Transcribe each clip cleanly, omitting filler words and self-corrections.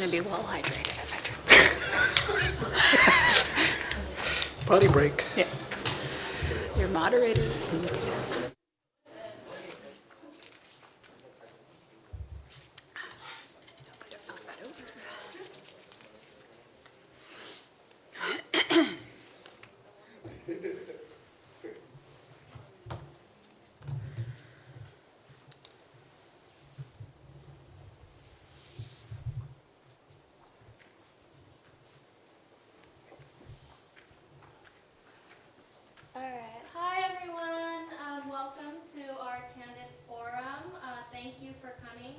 to be well hydrated after. Potty break. Yeah. Your moderator is muted. All right. Hi, everyone. Welcome to our candidates forum. Thank you for coming.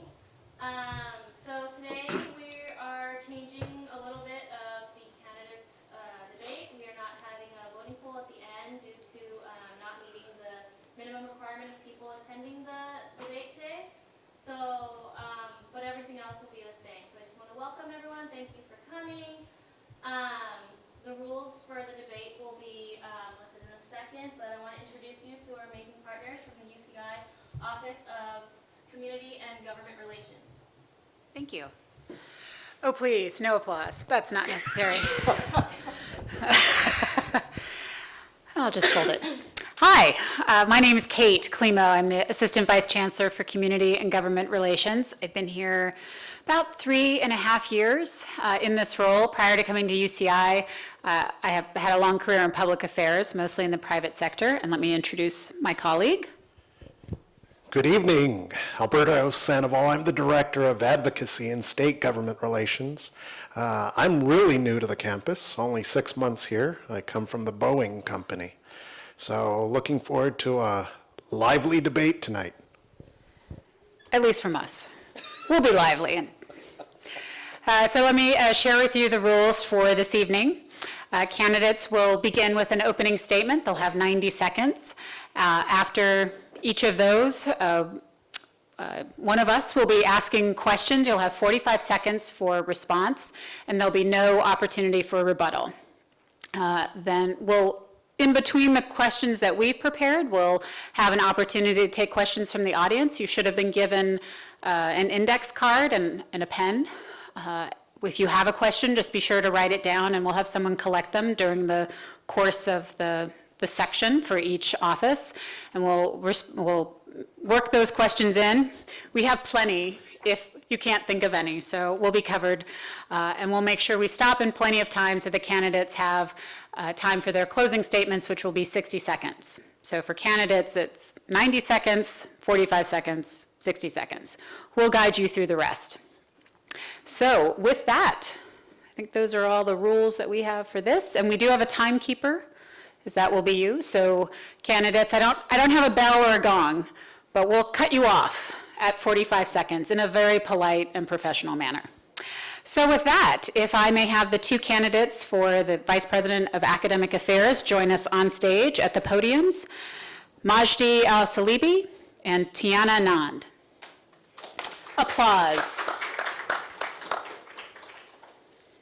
So today we are changing a little bit of the candidates debate. We are not having a voting pool at the end due to not meeting the minimum requirement of people attending the debate today. So, but everything else will be the same. So I just want to welcome everyone. Thank you for coming. The rules for the debate will be listed in a second, but I want to introduce you to our amazing partners from the UCI Office of Community and Government Relations. Thank you. Oh, please, no applause. That's not necessary. I'll just hold it. Hi, my name is Kate Klimo. I'm the Assistant Vice Chancellor for Community and Government Relations. I've been here about 3.5 years in this role. Prior to coming to UCI, I have had a long career in public affairs, mostly in the private sector. And let me introduce my colleague. Good evening, Alberto Sandoval. I'm the Director of Advocacy and State Government Relations. I'm really new to the campus, only 6 months here. I come from the Boeing Company. So looking forward to a lively debate tonight. At least from us. We'll be lively. So let me share with you the rules for this evening. Candidates will begin with an opening statement. They'll have 90 seconds. After each of those, one of us will be asking questions. You'll have 45 seconds for response, and there'll be no opportunity for rebuttal. Then in between the questions that we've prepared, we'll have an opportunity to take questions from the audience. You should have been given an index card and a pen. If you have a question, just be sure to write it down, and we'll have someone collect them during the course of the section for each office, and we'll work those questions in. We have plenty if you can't think of any, so we'll be covered, and we'll make sure we stop in plenty of time so the candidates have time for their closing statements, which will be 60 seconds. So for candidates, it's 90 seconds, 45 seconds, 60 seconds. We'll guide you through the rest. So with that, I think those are all the rules that we have for this, and we do have a timekeeper, as that will be you. So candidates, I don't have a bell or a gong, but we'll cut you off at 45 seconds in a very polite and professional manner. So with that, if I may have the two candidates for the Vice President of Academic Affairs join us on stage at the podiums, Majdi Al-Salibi and Tiana Anand. Applause.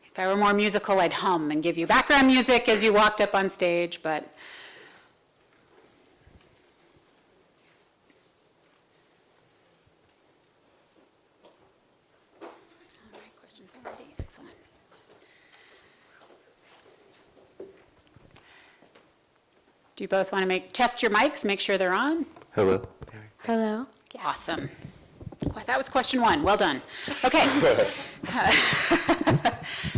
If I were more musical, I'd hum and give you background music as you walked up on stage, but all right, questions already, excellent. Do you both want to test your mics, make sure they're on? Hello. Hello. Awesome. That was question one. Well done. Okay.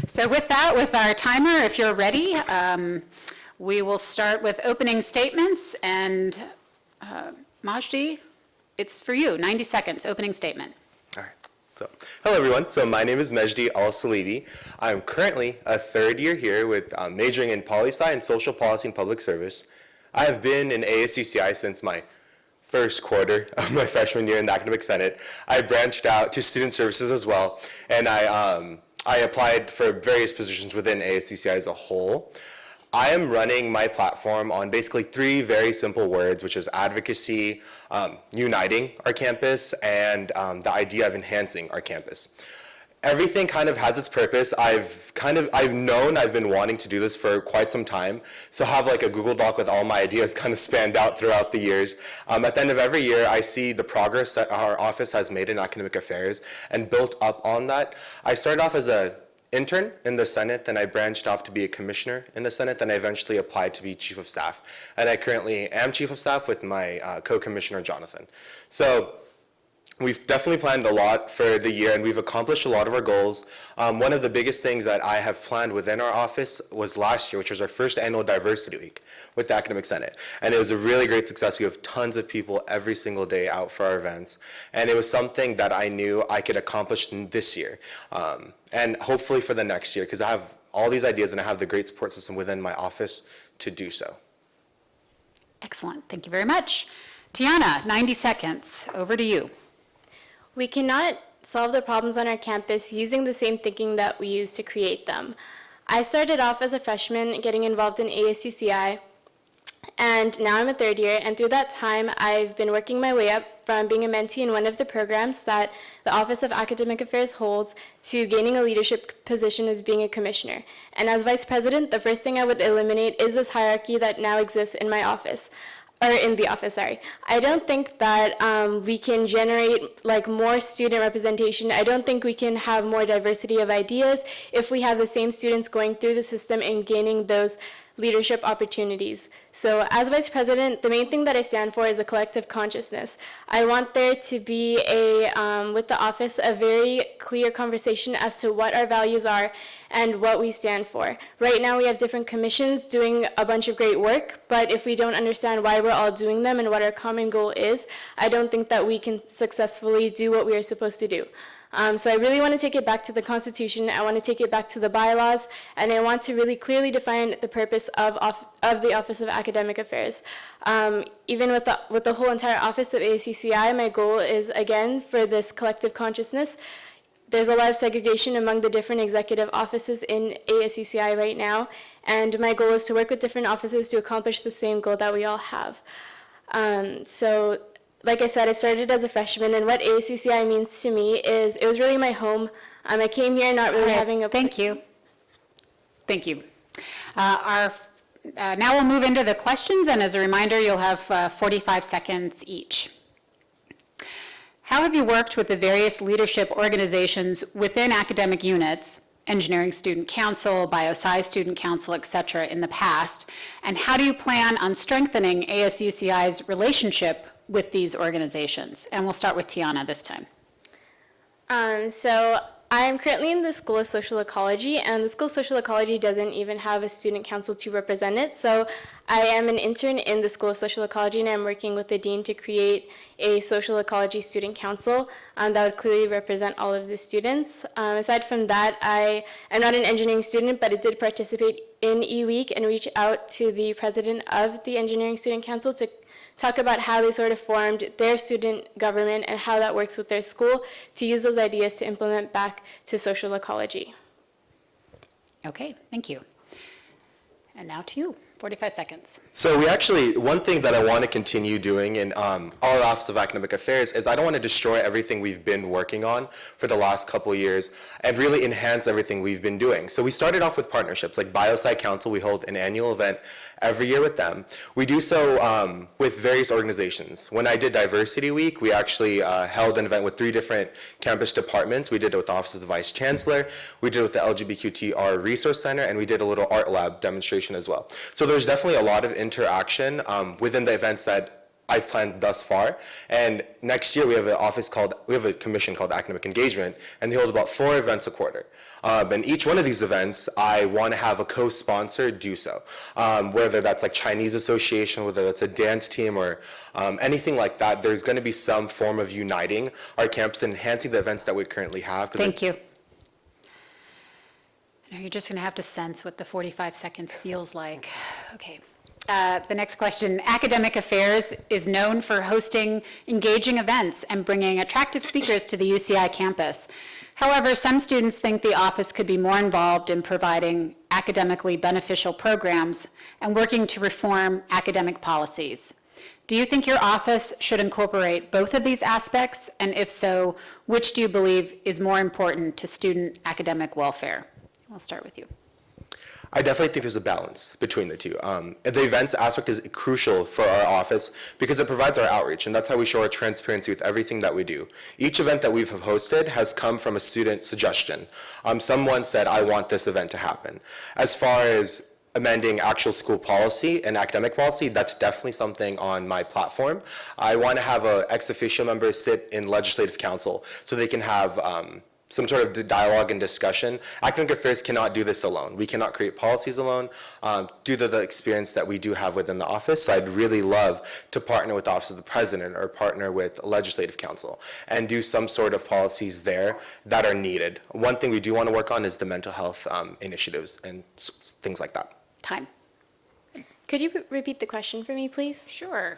So with that, with our timer, if you're ready, we will start with opening statements. And Majdi, it's for you. 90 seconds, opening statement. All right. So, hello everyone. So my name is Majdi Al-Salibi. I'm currently a third year here with majoring in poli-sci and social policy and public service. I have been in ASUCI since my first quarter of my freshman year in the Academic Senate. I branched out to student services as well, and I applied for various positions within ASUCI as a whole. I am running my platform on basically 3 very simple words, which is advocacy, uniting our campus, and the idea of enhancing our campus. everything kind of has its purpose. I've been wanting to do this for quite some time. So have like a Google Doc with all my ideas kind of spanned out throughout the years. At the end of every year, I see the progress that our office has made in academic affairs and built up on that. I started off as an intern in the Senate, then I branched off to be a commissioner in the Senate, then I eventually applied to be chief of staff. And I currently am chief of staff with my co-commissioner, Jonathan. So we've definitely planned a lot for the year, and we've accomplished a lot of our goals. One of the biggest things that I have planned within our office was last year, which was our first annual Diversity Week with the Academic Senate. And it was a really great success. We have tons of people every single day out for our events. And it was something that I knew I could accomplish this year, and hopefully for the next year, because I have all these ideas and I have the great support system within my office to do so. Excellent, thank you very much. Tiana, 90 seconds, over to you. We cannot solve the problems on our campus using the same thinking that we use to create them. I started off as a freshman getting involved in ASCCI, and now I'm a third year, and through that time I've been working my way up from being a mentee in one of the programs that the Office of Academic Affairs holds to gaining a leadership position as being a commissioner. And as vice president, the first thing I would eliminate is this hierarchy that now exists in my office. Or in the office, sorry. I don't think that we can generate like more student representation. I don't think we can have more diversity of ideas if we have the same students going through the system and gaining those leadership opportunities. So as vice president, the main thing that I stand for is a collective consciousness. I want there to be with the office, a very clear conversation as to what our values are and what we stand for. Right now we have different commissions doing a bunch of great work, but if we don't understand why we're all doing them and what our common goal is, I don't think that we can successfully do what we are supposed to do. So I really want to take it back to the Constitution, I want to take it back to the bylaws, and I want to really clearly define the purpose of the Office of Academic Affairs. Even with the whole entire office of ASCCI, my goal is, again, for this collective consciousness. There's a lot of segregation among the different executive offices in ASCCI right now, and my goal is to work with different offices to accomplish the same goal that we all have. So, like I said, I started as a freshman, and what ASCCI means to me is it was really my home. I came here not really having a... Thank you. Thank you. Now we'll move into the questions, and as a reminder, you'll have 45 seconds each. How have you worked with the various leadership organizations within academic units, Engineering Student Council, BioSci Student Council, et cetera, in the past? And how do you plan on strengthening ASUCI's relationship with these organizations? And we'll start with Tiana this time. So I'm currently in the School of Social Ecology, and the School of Social Ecology doesn't even have a student council to represent it. So I am an intern in the School of Social Ecology, and I'm working with the dean to create a social ecology student council that would clearly represent all of the students. Aside from that, I am not an engineering student, but I did participate in eWeek and reach out to the president of the Engineering Student Council to talk about how they sort of formed their student government and how that works with their school to use those ideas to implement back to social ecology. Okay, thank you. And now to you, 45 seconds. So one thing that I want to continue doing in our Office of Academic Affairs is I don't want to destroy everything we've been working on for the last couple of years and really enhance everything we've been doing. So we started off with partnerships like BioSci Council. We hold an annual event every year with them. We do so with various organizations. When I did Diversity Week, we actually held an event with 3 different campus departments. We did it with the Office of the Vice Chancellor, we did it with the LGBTQR Resource Center, and we did a little art lab demonstration as well. So there's definitely a lot of interaction within the events that I've planned thus far. And next year we have a commission called Academic Engagement, and they hold about 4 events a quarter. And each one of these events, I want to have a co-sponsor do so. Whether that's like Chinese association, whether that's a dance team or anything like that, there's going to be some form of uniting our campus and enhancing the events that we currently have. Thank you. Now you're just going to have to sense what the 45 seconds feels like. Okay. The next question. Academic Affairs is known for hosting engaging events and bringing attractive speakers to the UCI campus. However, some students think the office could be more involved in providing academically beneficial programs and working to reform academic policies. Do you think your office should incorporate both of these aspects? And if so, which do you believe is more important to student academic welfare? We'll start with you. I definitely think there's a balance between the two. The events aspect is crucial for our office because it provides our outreach, and that's how we show our transparency with everything that we do. Each event that we've hosted has come from a student suggestion. Someone said, I want this event to happen. As far as amending actual school policy and academic policy, that's definitely something on my platform. I want to have an ex officio member sit in legislative council so they can have some sort of dialogue and discussion. Academic affairs cannot do this alone. We cannot create policies alone due to the experience that we do have within the office. So I'd really love to partner with the Office of the President or partner with legislative council and do some sort of policies there that are needed. One thing we do want to work on is the mental health initiatives and things like that. Time. Could you repeat the question for me, please? Sure.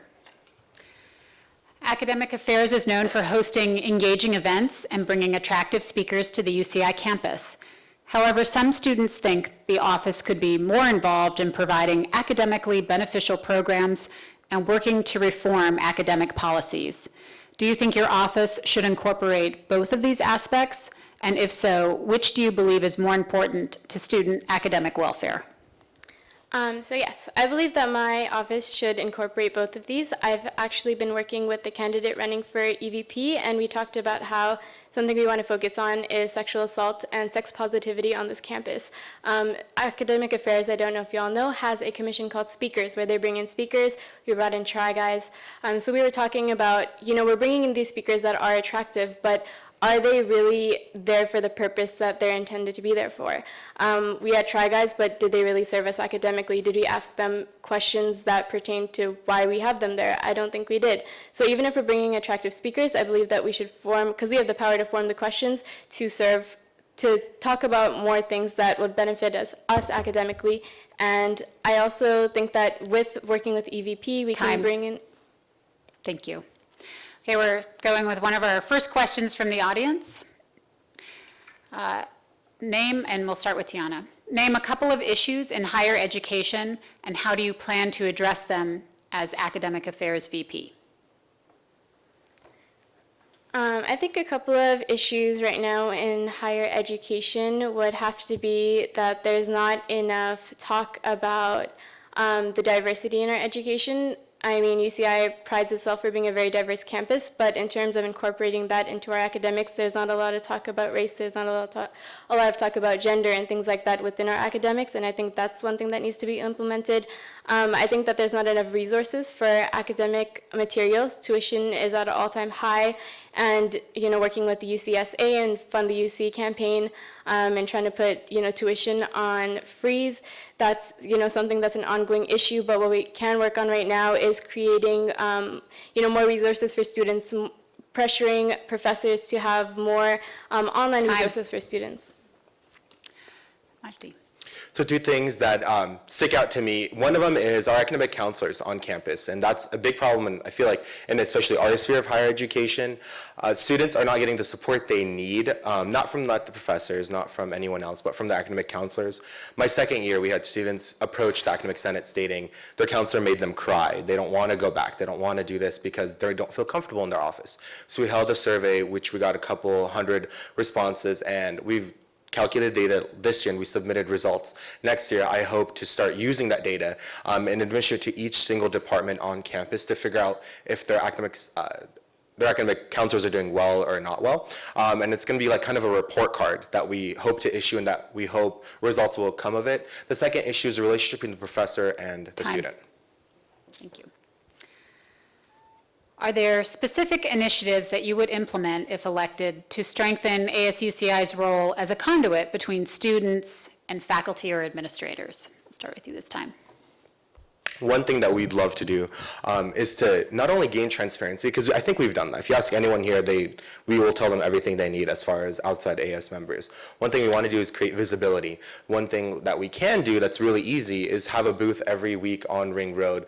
Academic Affairs is known for hosting engaging events and bringing attractive speakers to the UCI campus. However, some students think the office could be more involved in providing academically beneficial programs and working to reform academic policies. Do you think your office should incorporate both of these aspects? And if so, which do you believe is more important to student academic welfare? So yes, I believe that my office should incorporate both of these. I've actually been working with the candidate running for EVP, and we talked about how something we want to focus on is sexual assault and sex positivity on this campus. Academic Affairs, I don't know if you all know, has a commission called Speakers, where they bring in speakers. We brought in Try Guys. So we were talking about, we're bringing in these speakers that are attractive, but are they really there for the purpose that they're intended to be there for? We had Try Guys, but did they really serve us academically? Did we ask them questions that pertain to why we have them there? I don't think we did. So even if we're bringing attractive speakers, I believe that we should form, because we have the power to form the questions to talk about more things that would benefit us academically. And I also think that with working with EVP, we can bring in... Thank you. Okay, we're going with one of our first questions from the audience. Name, and we'll start with Tiana. Name a couple of issues in higher education, and how do you plan to address them as Academic Affairs VP? I think a couple of issues right now in higher education would have to be that there's not enough talk about the diversity in our education. I mean, UCI prides itself for being a very diverse campus, but in terms of incorporating that into our academics, there's not a lot of talk about race, there's not a lot of talk about gender and things like that within our academics, and I think that's one thing that needs to be implemented. I think that there's not enough resources for academic materials. Tuition is at an all-time high, and working with the UCSA and Fund the UC campaign and trying to put tuition on freeze, that's something that's an ongoing issue. But what we can work on right now is creating more resources for students, pressuring professors to have more online resources for students. Majdi. So two things that stick out to me. One of them is our academic counselors on campus, and that's a big problem, and I feel like, and especially our sphere of higher education, students are not getting the support they need, not from the professors, not from anyone else, but from the academic counselors. My second year, we had students approach the academic senate stating their counselor made them cry. They don't want to go back. They don't want to do this because they don't feel comfortable in their office. So we held a survey, which we got a couple hundred responses, and we've calculated data this year, and we submitted results. Next year, I hope to start using that data and administer it to each single department on campus to figure out if their academic counselors are doing well or not well. And it's going to be like kind of a report card that we hope to issue and that we hope results will come of it. The second issue is the relationship between the professor and the student. Thank you. Are there specific initiatives that you would implement, if elected, to strengthen ASUCI's role as a conduit between students and faculty or administrators? I'll start with you this time. One thing that we'd love to do is to not only gain transparency, because I think we've done that. If you ask anyone here, we will tell them everything they need as far as outside AS members. One thing we want to do is create visibility. One thing that we can do that's really easy is have a booth every week on Ring Road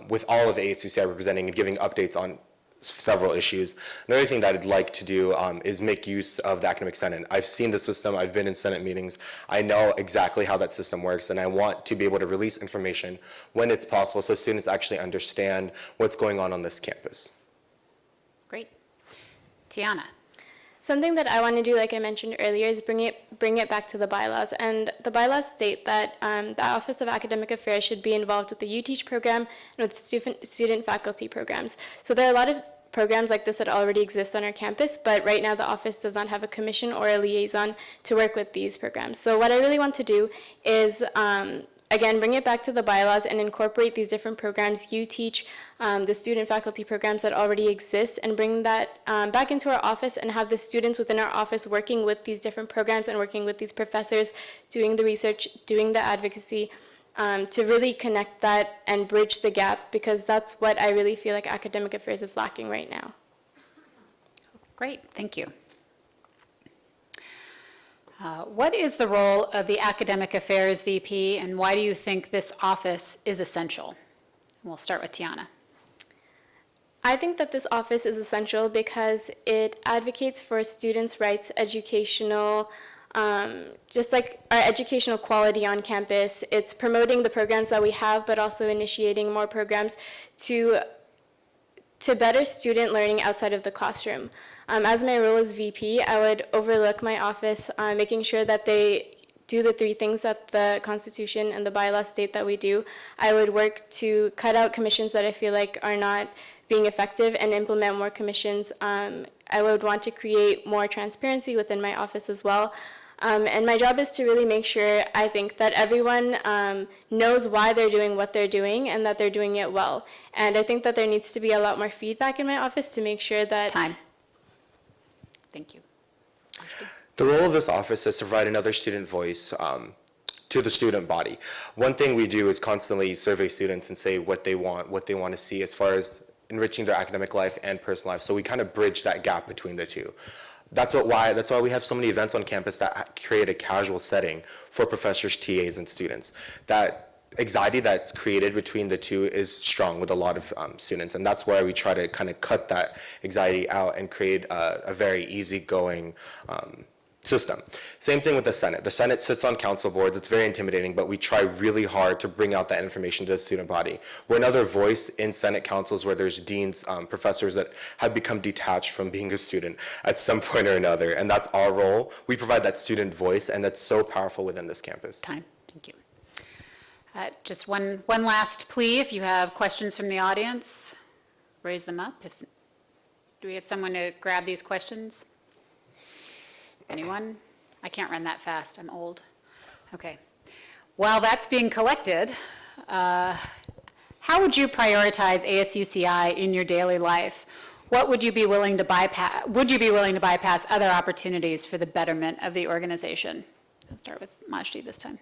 with all of ASUCI representing and giving updates on several issues. Another thing that I'd like to do is make use of the Academic Senate. I've seen the system, I've been in Senate meetings, I know exactly how that system works, and I want to be able to release information when it's possible so students actually understand what's going on this campus. Great. Tiana? Something that I want to do, like I mentioned earlier, is bring it back to the bylaws. And the bylaws state that the Office of Academic Affairs should be involved with the UTeach program and with student faculty programs. So there are a lot of programs like this that already exist on our campus, but right now the office does not have a commission or a liaison to work with these programs. So what I really want to do is again, bring it back to the bylaws and incorporate these different programs, UTeach, the student faculty programs that already exist, and bring that back into our office and have the students within our office working with these different programs and working with these professors, doing the research, doing the advocacy, to really connect that and bridge the gap, because that's what I really feel like academic affairs is lacking right now. Great, thank you. What is the role of the Academic Affairs VP, and why do you think this office is essential? And we'll start with Tiana. I think that this office is essential because it advocates for students' rights, educational, just like our educational quality on campus. It's promoting the programs that we have, but also initiating more programs to better student learning outside of the classroom. As my role as VP, I would overlook my office, making sure that they do the 3 things that the Constitution and the bylaws state that we do. I would work to cut out commissions that I feel like are not being effective and implement more commissions. I would want to create more transparency within my office as well. And my job is to really make sure, I think, that everyone knows why they're doing what they're doing and that they're doing it well. And I think that there needs to be a lot more feedback in my office to make sure that... Time. Thank you. The role of this office is to provide another student voice to the student body. One thing we do is constantly survey students and say what they want to see as far as enriching their academic life and personal life. So we kind of bridge that gap between the two. That's why we have so many events on campus that create a casual setting for professors, TAs, and students. That anxiety that's created between the two is strong with a lot of students, and that's why we try to kind of cut that anxiety out and create a very easygoing system. Same thing with the Senate. The Senate sits on council boards. It's very intimidating, but we try really hard to bring out that information to the student body. We're another voice in Senate councils where there's deans, professors that have become detached from being a student at some point or another, and that's our role. We provide that student voice, and that's so powerful within this campus. Time. Thank you. Just one last plea. If you have questions from the audience, raise them up. Do we have someone to grab these questions? Anyone? I can't run that fast. I'm old. Okay. While that's being collected, how would you prioritize ASUCI in your daily life? What would you be willing to bypass? Would you be willing to bypass other opportunities for the betterment of the organization? I'll start with Majdi this time.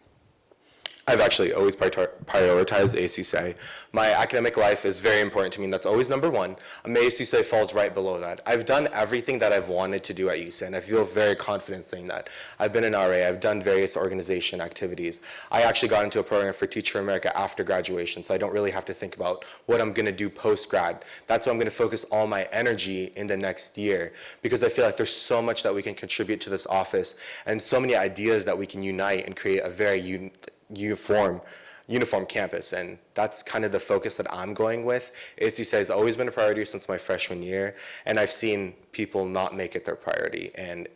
I've actually always prioritized ASUCI. My academic life is very important to me, and that's always number one. ASUCI falls right below that. I've done everything that I've wanted to do at UCI, and I feel very confident saying that. I've been an RA, I've done various organization activities. I actually got into a program for Teach for America after graduation, so I don't really have to think about what I'm gonna do post-grad. That's why I'm gonna focus all my energy in the next year, because I feel like there's so much that we can contribute to this office, and so many ideas that we can unite and create a very uniform campus, and that's kind of the focus that I'm going with. ASUCI has always been a priority since my freshman year, and I've seen people not make it their priority, and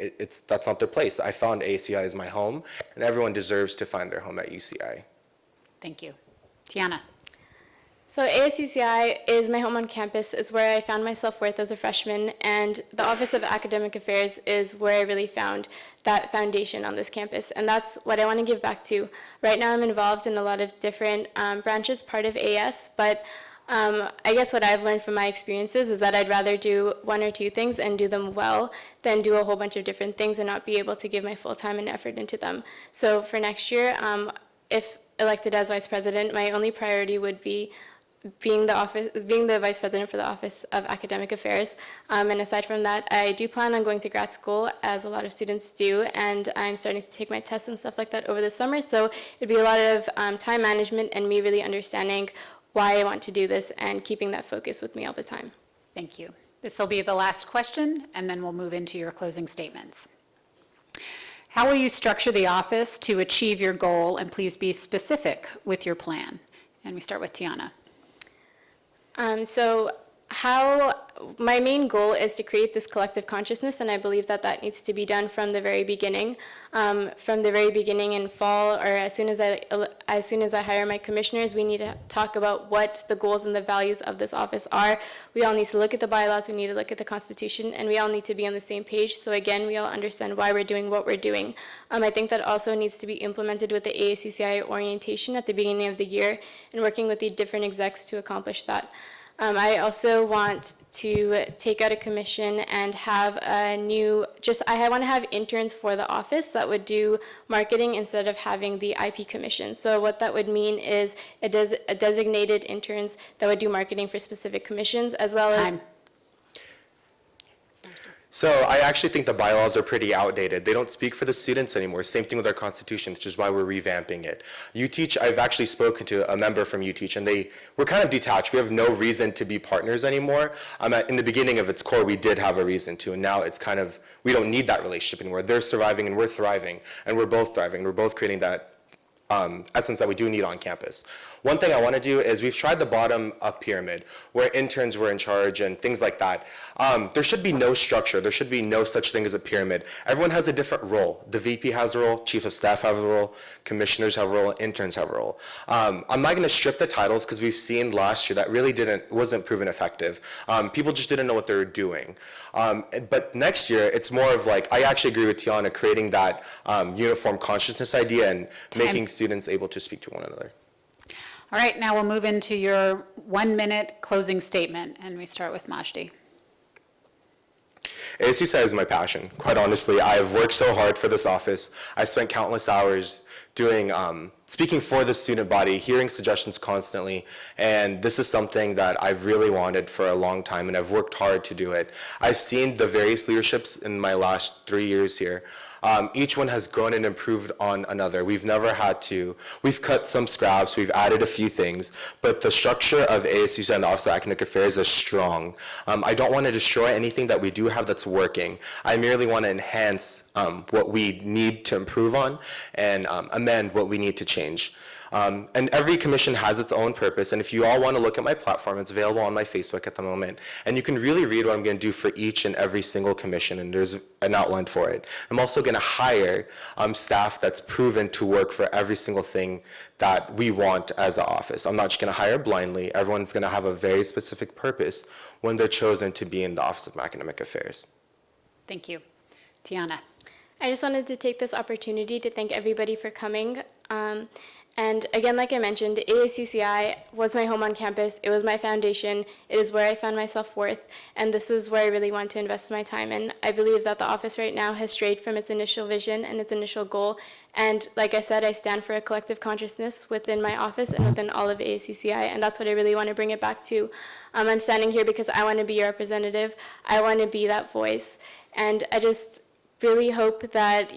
that's not their place. I found ASUCI as my home, and everyone deserves to find their home at UCI. Thank you. Tiana. So ASUCI is my home on campus, is where I found my self-worth as a freshman, and the Office of Academic Affairs is where I really found that foundation on this campus, and that's what I want to give back to. Right now I'm involved in a lot of different branches, part of AS, but I guess what I've learned from my experiences is that I'd rather do 1 or 2 things and do them well than do a whole bunch of different things and not be able to give my full time and effort into them. So for next year, if elected as vice president, my only priority would be being the vice president for the Office of Academic Affairs. And aside from that, I do plan on going to grad school, as a lot of students do, and I'm starting to take my tests and stuff like that over the summer. So it'd be a lot of time management and me really understanding why I want to do this and keeping that focus with me all the time. Thank you. This will be the last question, and then we'll move into your closing statements. How will you structure the office to achieve your goal, and please be specific with your plan? And we start with Tiana. My main goal is to create this collective consciousness, and I believe that that needs to be done from the very beginning. From the very beginning in fall, or as soon as I hire my commissioners, we need to talk about what the goals and the values of this office are. We all need to look at the bylaws, we need to look at the Constitution, and we all need to be on the same page. So again, we all understand why we're doing what we're doing. I think that also needs to be implemented with the AACCI orientation at the beginning of the year, and working with the different execs to accomplish that. I also want to take out a commission and have I want to have interns for the office that would do marketing instead of having the IP commission. So what that would mean is a designated interns that would do marketing for specific commissions, as well as... Time. So I actually think the bylaws are pretty outdated. They don't speak for the students anymore. Same thing with our Constitution, which is why we're revamping it. UTeach, I've actually spoken to a member from UTeach, and we're kind of detached. We have no reason to be partners anymore. In the beginning of its core, we did have a reason to, and now it's kind of, we don't need that relationship anymore. They're surviving and we're thriving, and we're both thriving. We're both creating that essence that we do need on campus. One thing I want to do is we've tried the bottom-up pyramid where interns were in charge and things like that. There should be no structure. There should be no such thing as a pyramid. Everyone has a different role. The VP has a role, chief of staff have a role, commissioners have a role, interns have a role. I'm not going to strip the titles because we've seen last year that really wasn't proven effective. People just didn't know what they were doing. But next year, it's more of like, I actually agree with Tiana, creating that uniform consciousness idea and making students able to speak to one another. All right, now we'll move into your 1-minute closing statement, and we start with Majdi. ASUCI is my passion, quite honestly. I've worked so hard for this office. I spent countless hours doing, speaking for the student body, hearing suggestions constantly, and this is something that I've really wanted for a long time, and I've worked hard to do it. I've seen the various leaderships in my last 3 years here. Each one has grown and improved on another. We've cut some scraps, we've added a few things, but the structure of ASUCI and the Office of Academic Affairs is strong. I don't want to destroy anything that we do have that's working. I merely want to enhance what we need to improve on and amend what we need to change. And every commission has its own purpose, and if you all want to look at my platform, it's available on my Facebook at the moment, and you can really read what I'm going to do for each and every single commission, and there's an outline for it. I'm also going to hire staff that's proven to work for every single thing that we want as an office. I'm not just going to hire blindly. Everyone's going to have a very specific purpose when they're chosen to be in the Office of Academic Affairs. Thank you. Tiana. I just wanted to take this opportunity to thank everybody for coming. And again, like I mentioned, AACCI was my home on campus. It was my foundation. It is where I found my self-worth, and this is where I really want to invest my time in. I believe that the office right now has strayed from its initial vision and its initial goal, and like I said, I stand for a collective consciousness within my office and within all of AACCI, and that's what I really want to bring it back to. I'm standing here because I want to be your representative. I want to be that voice, and I just really hope that,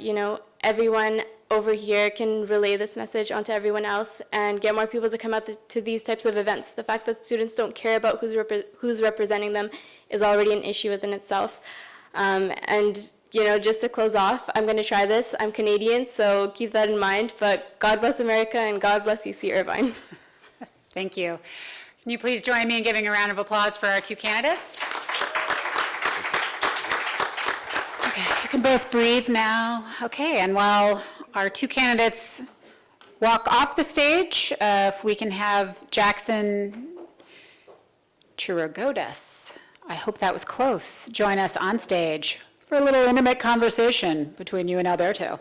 everyone over here can relay this message onto everyone else and get more people to come out to these types of events. The fact that students don't care about who's representing them is already an issue within itself. Just to close off, I'm going to try this. I'm Canadian, so keep that in mind. But God bless America and God bless UC Irvine. Thank you. Can you please join me in giving a round of applause for our two candidates? Okay, you can both breathe now. Okay, and while our two candidates walk off the stage, if we can have Jackson Chirigodas, I hope that was close, join us on stage for a little intimate conversation between you and Alberto.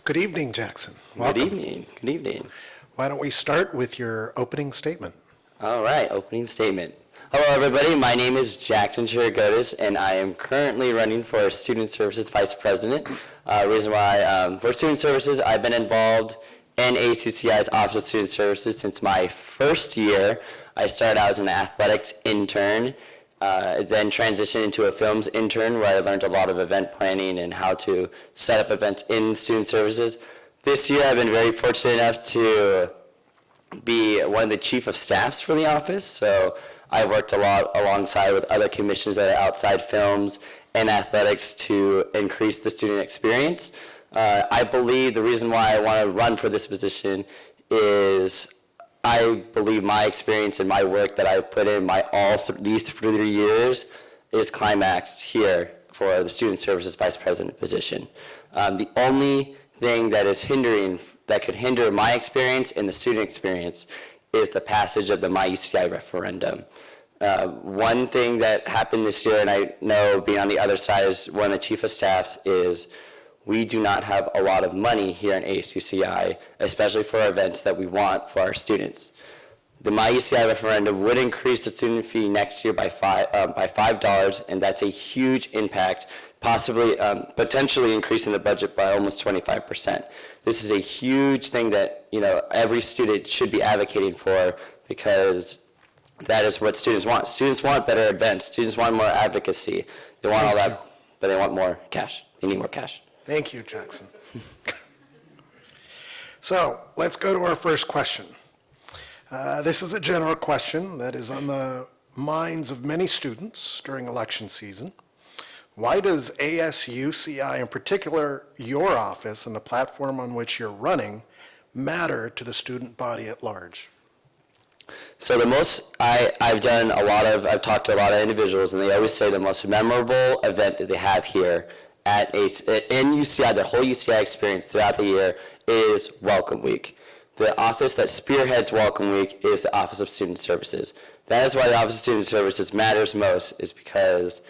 Good evening, Jackson. Good Welcome. evening. Good evening. Why don't we start with your opening statement? All right, opening statement. Hello, everybody. My name is Jackson Chirigodas, and I am currently running for Student Services Vice President. Reason why, for Student Services, I've been involved in ACCI's Office of Student Services since my first year. I started out as an athletics intern, then transitioned into a films intern where I learned a lot of event planning and how to set up events in student services. This year I've been very fortunate enough to be one of the chief of staffs for the office, so I worked a lot alongside with other commissions that are outside films and athletics to increase the student experience. I believe the reason why I want to run for this position is I believe my experience and my work that I put in these 3 years is climaxed here for the Student Services Vice President position. The only thing that could hinder my experience and the student experience is the passage of the MyUCI referendum. One thing that happened this year, and I know being on the other side as one of the chief of staffs, is we do not have a lot of money here in ASUCI, especially for events that we want for our students. The MyUCI referendum would increase the student fee next year by $5, and that's a huge impact, possibly, potentially increasing the budget by almost 25%. This is a huge thing that, every student should be advocating for, because that is what students want. Students want better events. Students want more advocacy. They want all that, but they want more cash. They need more cash. Thank you, Jackson. So let's go to our first question. This is a general question that is on the minds of many students during election season. Why does ASUCI, in particular your office and the platform on which you're running, matter to the student body at large? So I've talked to a lot of individuals, and they always say the most memorable event that they have here in UCI, their whole UCI experience throughout the year, is Welcome Week. The office that spearheads Welcome Week is the Office of Student Services. That is why the Office of Student Services matters most, is because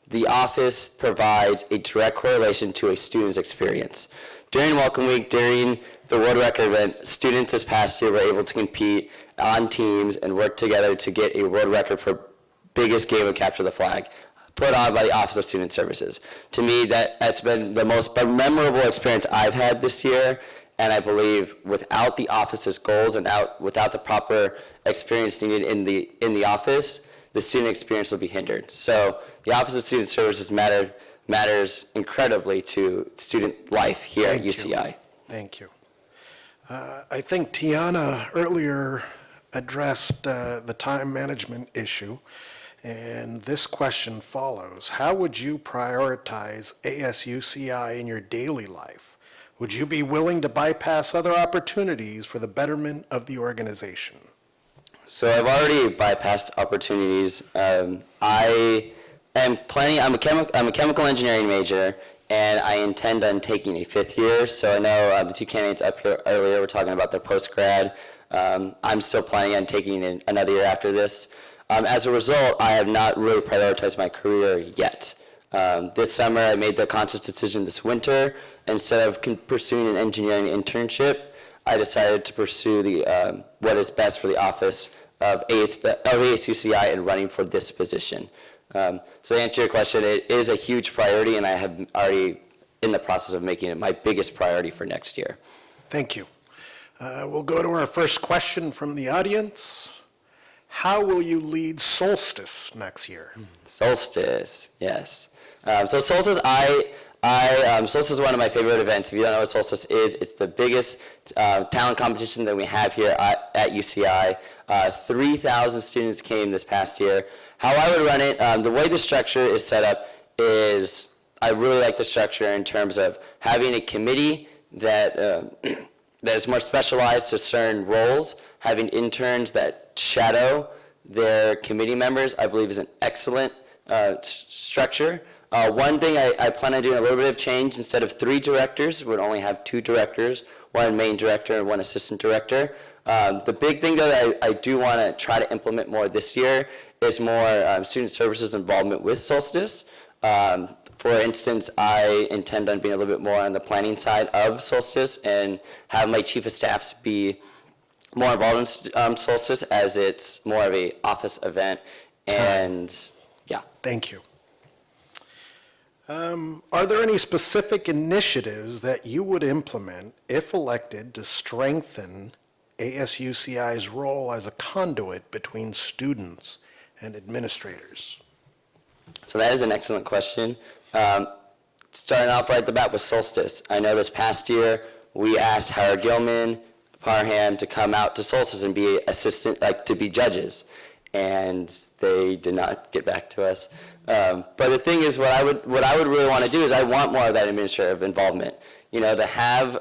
the office provides a direct correlation to a student's experience. During Welcome Week, during the World Record event, students this past year were able to compete on teams and work together to get a world record for biggest game of capture the flag, put on by the Office of Student Services. To me, that's been the most memorable experience I've had this year, and I believe without the office's goals and without the proper experience needed in the office, the student experience will be hindered. So the Office of Student Services matters incredibly to student life here at UCI. Thank you. I think Tiana earlier addressed the time management issue, and this question follows. How would you prioritize ASUCI in your daily life? Would you be willing to bypass other opportunities for the betterment of the organization? So I've already bypassed opportunities. I'm a chemical engineering major, and I intend on taking a 5th year. So I know the two candidates up here earlier were talking about their post-grad. I'm still planning on taking another year after this. As a result, I have not really prioritized my career yet. This summer, I made the conscious decision this winter, instead of pursuing an engineering internship, I decided to pursue what is best for the office of ASUCI and running for this position. So to answer your question, it is a huge priority, and I have already in the process of making it my biggest priority for next year. Thank you. We'll go to our first question from the audience. How will you lead Solstice next year? Solstice, yes. So Solstice, Solstice is one of my favorite events. If you don't know what Solstice is, it's the biggest talent competition that we have here at UCI. 3,000 students came this past year. How I would run it, the way the structure is set up is, I really like the structure in terms of having a committee that is more specialized to certain roles, having interns that shadow their committee members, I believe is an excellent structure. One thing I plan on doing a little bit of change, instead of 3 directors, we'd only have 2 directors, one main director and one assistant director. The big thing that I do want to try to implement more this year is more student services involvement with Solstice. For instance, I intend on being a little bit more on the planning side of Solstice and have my chief of staffs be more involved in Solstice, as it's more of a office event. And yeah. Thank you. Are there any specific initiatives that you would implement, if elected, to strengthen ASUCI's role as a conduit between students and administrators? So that is an excellent question. Starting off right at the bat with Solstice. I know this past year, we asked Howard Gilman, Parham to come out to Solstice and be to be judges. And they did not get back to us. But the thing is, what I would really want to do is I want more of that administrative involvement. You know, to have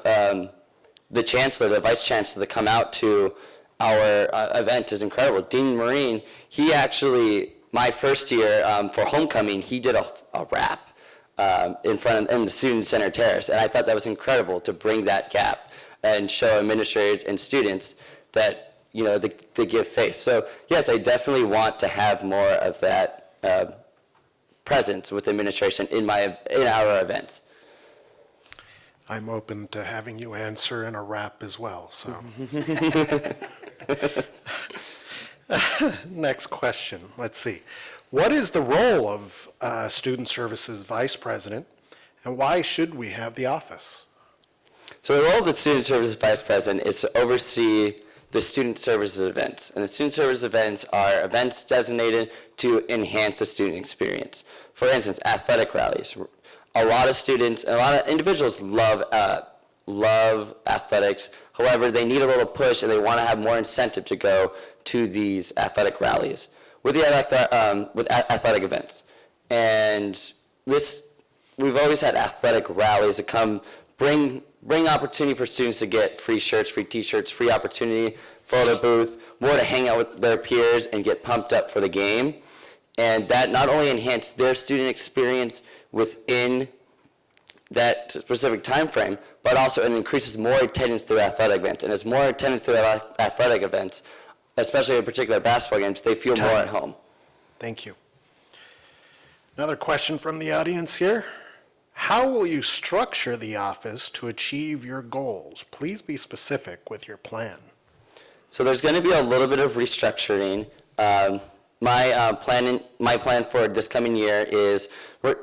the chancellor, the vice chancellor, to come out to our event is incredible. Dean Marine, he actually, my first year for homecoming, he did a rap in the student center terrace, and I thought that was incredible to bring that gap and show administrators and students that to give face. So yes, I definitely want to have more of that presence with administration in our events. I'm open to having you answer in a rap as well, so. Next question, let's see. What is the role of Student Services Vice President, and why should we have the office? So the role of the Student Services Vice President is to oversee the student services events. And the student services events are events designated to enhance the student experience. For instance, athletic rallies. A lot of students, a lot of individuals love athletics. However, they need a little push and they want to have more incentive to go to these athletic rallies with athletic events. And we've always had athletic rallies that come bring opportunity for students to get free shirts, free t-shirts, free opportunity, photo booth, more to hang out with their peers and get pumped up for the game. And that not only enhanced their student experience within that specific time frame, but also it increases more attendance through athletic events. And as more attendance through athletic events, especially in particular basketball games, they feel more at home. Thank you. Another question from the audience here. How will you structure the office to achieve your goals? Please be specific with your plan. So there's going to be a little bit of restructuring. My plan for this coming year is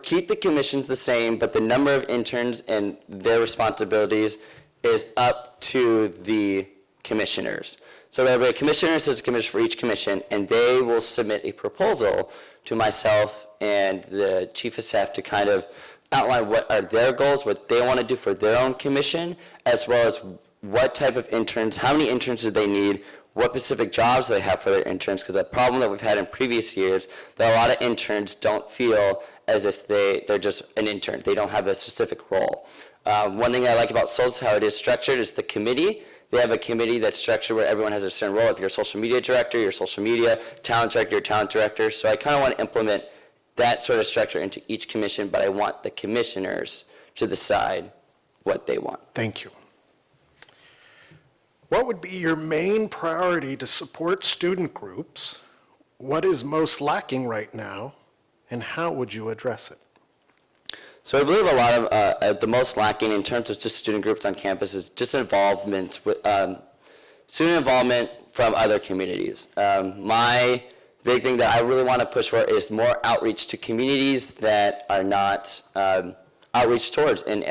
keep the commissions the same, but the number of interns and their responsibilities is up to the commissioners. So there'll be a commissioner, assistant commissioner for each commission, and they will submit a proposal to myself and the chief of staff to kind of outline what are their goals, what they want to do for their own commission, as well as what type of interns, how many interns do they need, what specific jobs they have for their interns, because the problem that we've had in previous years, that a lot of interns don't feel as if they're just an intern. They don't have a specific role. One thing I like about Solstice, how it is structured, is the committee. They have a committee that's structured where everyone has a certain role. If you're a social media director, you're social media, talent director, you're talent director. So I kind of want to implement that sort of structure into each commission, but I want the commissioners to decide what they want. Thank you. What would be your main priority to support student groups? What is most lacking right now, and how would you address it? So I believe a lot of the most lacking in terms of just student groups on campus is just involvement with student involvement from other communities. My big thing that I really want to push for is more outreach to communities that are not outreach towards and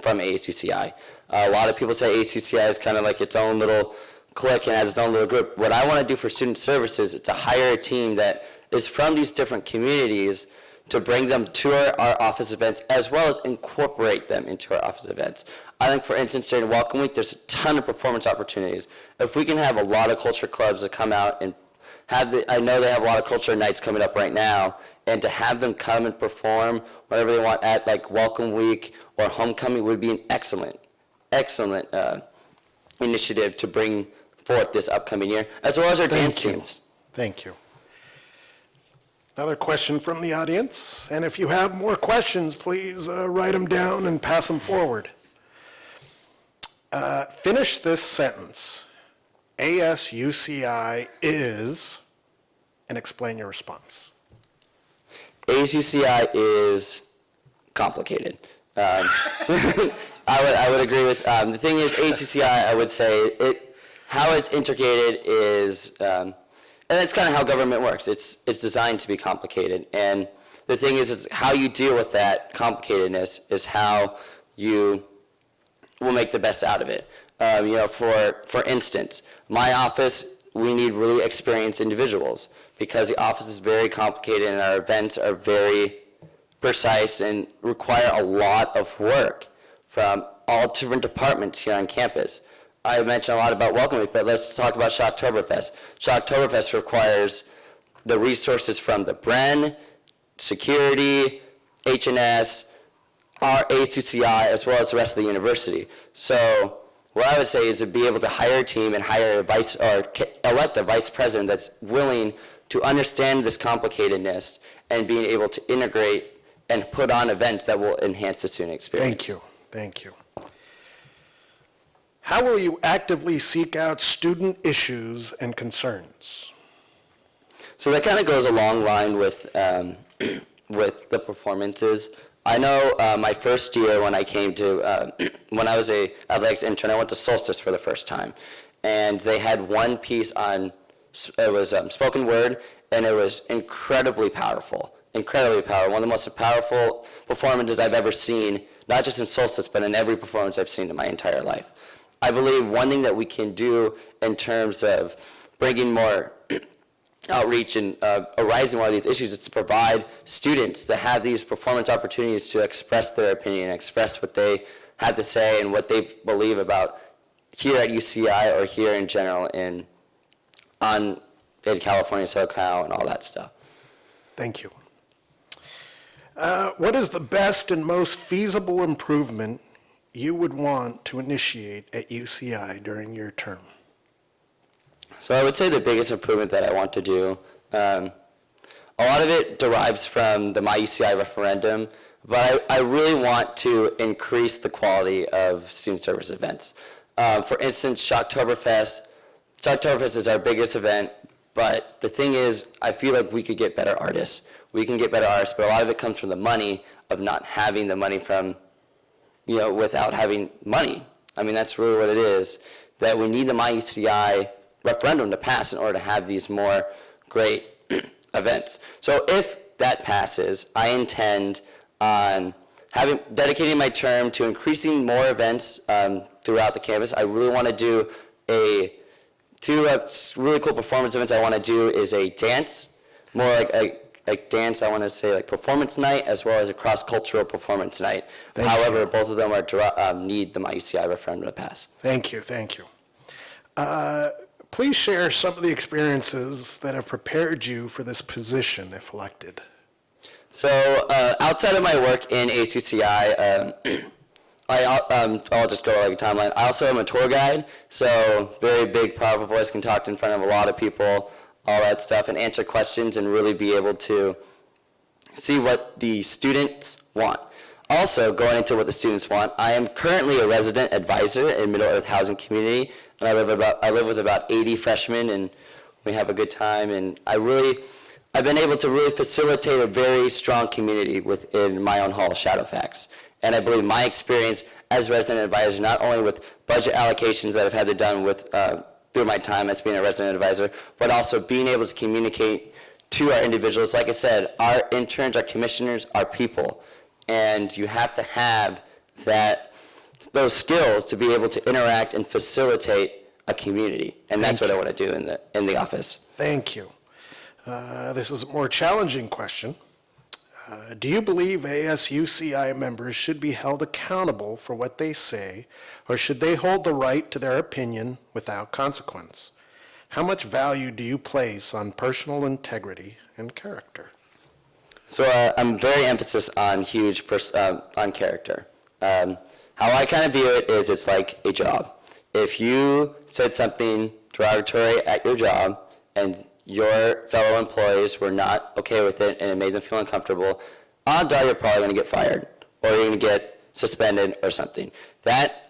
from ASUCI. A lot of people say ASUCI is kind of like its own little clique and has its own little group. What I want to do for student services is to hire a team that is from these different communities to bring them to our office events, as well as incorporate them into our office events. I think, for instance, during Welcome Week, there's a ton of performance opportunities. If we can have a lot of culture clubs that come out and I know they have a lot of culture nights coming up right now, and to have them come and perform whatever they want at like Welcome Week or Homecoming would be an excellent initiative to bring forth this upcoming year, as well as our dance teams. Thank you. Another question from the audience, and if you have more questions, please write them down and pass them forward. Finish this sentence. ASUCI is, and explain your response. ASUCI is complicated. I would agree with, the thing is, ASUCI, I would say, how it's integrated is, and that's kind of how government works. It's designed to be complicated. And the thing is how you deal with that complicatedness is how you will make the best out of it. For instance, my office, we need really experienced individuals because the office is very complicated and our events are very precise and require a lot of work from all different departments here on campus. I mentioned a lot about Welcome Week, but let's talk about Shocktoberfest. Shocktoberfest requires the resources from the Bren, security, HNS, our ACCI, as well as the rest of the university. So what I would say is to be able to hire a team and hire a vice or elect a vice president that's willing to understand this complicatedness and being able to integrate and put on events that will enhance the student experience. Thank you, thank you. How will you actively seek out student issues and concerns? So that kind of goes a long line with with the performances. I know my first year when I came to, when I was a athletics intern, I went to Solstice for the first time. And they had one piece on, it was spoken word, and it was incredibly powerful. Incredibly powerful. One of the most powerful performances I've ever seen, not just in Solstice, but in every performance I've seen in my entire life. I believe one thing that we can do in terms of bringing more outreach and arising one of these issues is to provide students to have these performance opportunities to express their opinion, express what they have to say and what they believe about here at UCI or here in general in California, SoCal, and all that stuff. Thank you. What is the best and most feasible improvement you would want to initiate at UCI during your term? So I would say the biggest improvement that I want to do, a lot of it derives from the MyUCI referendum, but I really want to increase the quality of student service events. For instance, Shocktoberfest is our biggest event, but the thing is, I feel like we could get better artists. We can get better artists, but a lot of it comes from the money of not having the money from, without having money. I mean, that's really what it is, that we need the MyUCI referendum to pass in order to have these more great events. So if that passes, I intend on dedicating my term to increasing more events throughout the campus. I really want to do two really cool performance events. I want to do is a dance, more like dance, I want to say like performance night, as well as a cross-cultural performance night. However, both of them need the MyUCI referendum to pass. Thank you, thank you. Please share some of the experiences that have prepared you for this position if elected. So outside of my work in ACCI, I'll just go like a timeline. I also am a tour guide, so very big, powerful voice, can talk in front of a lot of people, all that stuff, and answer questions and really be able to see what the students want. Also, going into what the students want, I am currently a resident advisor in Middle Earth Housing Community, and I live with about 80 freshmen, and we have a good time. And I've been able to really facilitate a very strong community within my own hall, Shadowfax. And I believe my experience as resident advisor, not only with budget allocations that I've had to done with through my time as being a resident advisor, but also being able to communicate to our individuals. Like I said, our interns, our commissioners, our people. And you have to have those skills to be able to interact and facilitate a community. And that's what I want to do in the office. Thank you. This is a more challenging question. Do you believe ASUCI members should be held accountable for what they say, or should they hold the right to their opinion without consequence? How much value do you place on personal integrity and character? So I'm very emphasis on on character. How I kind of view it is it's like a job. If you said something derogatory at your job and your fellow employees were not okay with it and it made them feel uncomfortable, odds are you're probably going to get fired or you're going to get suspended or something.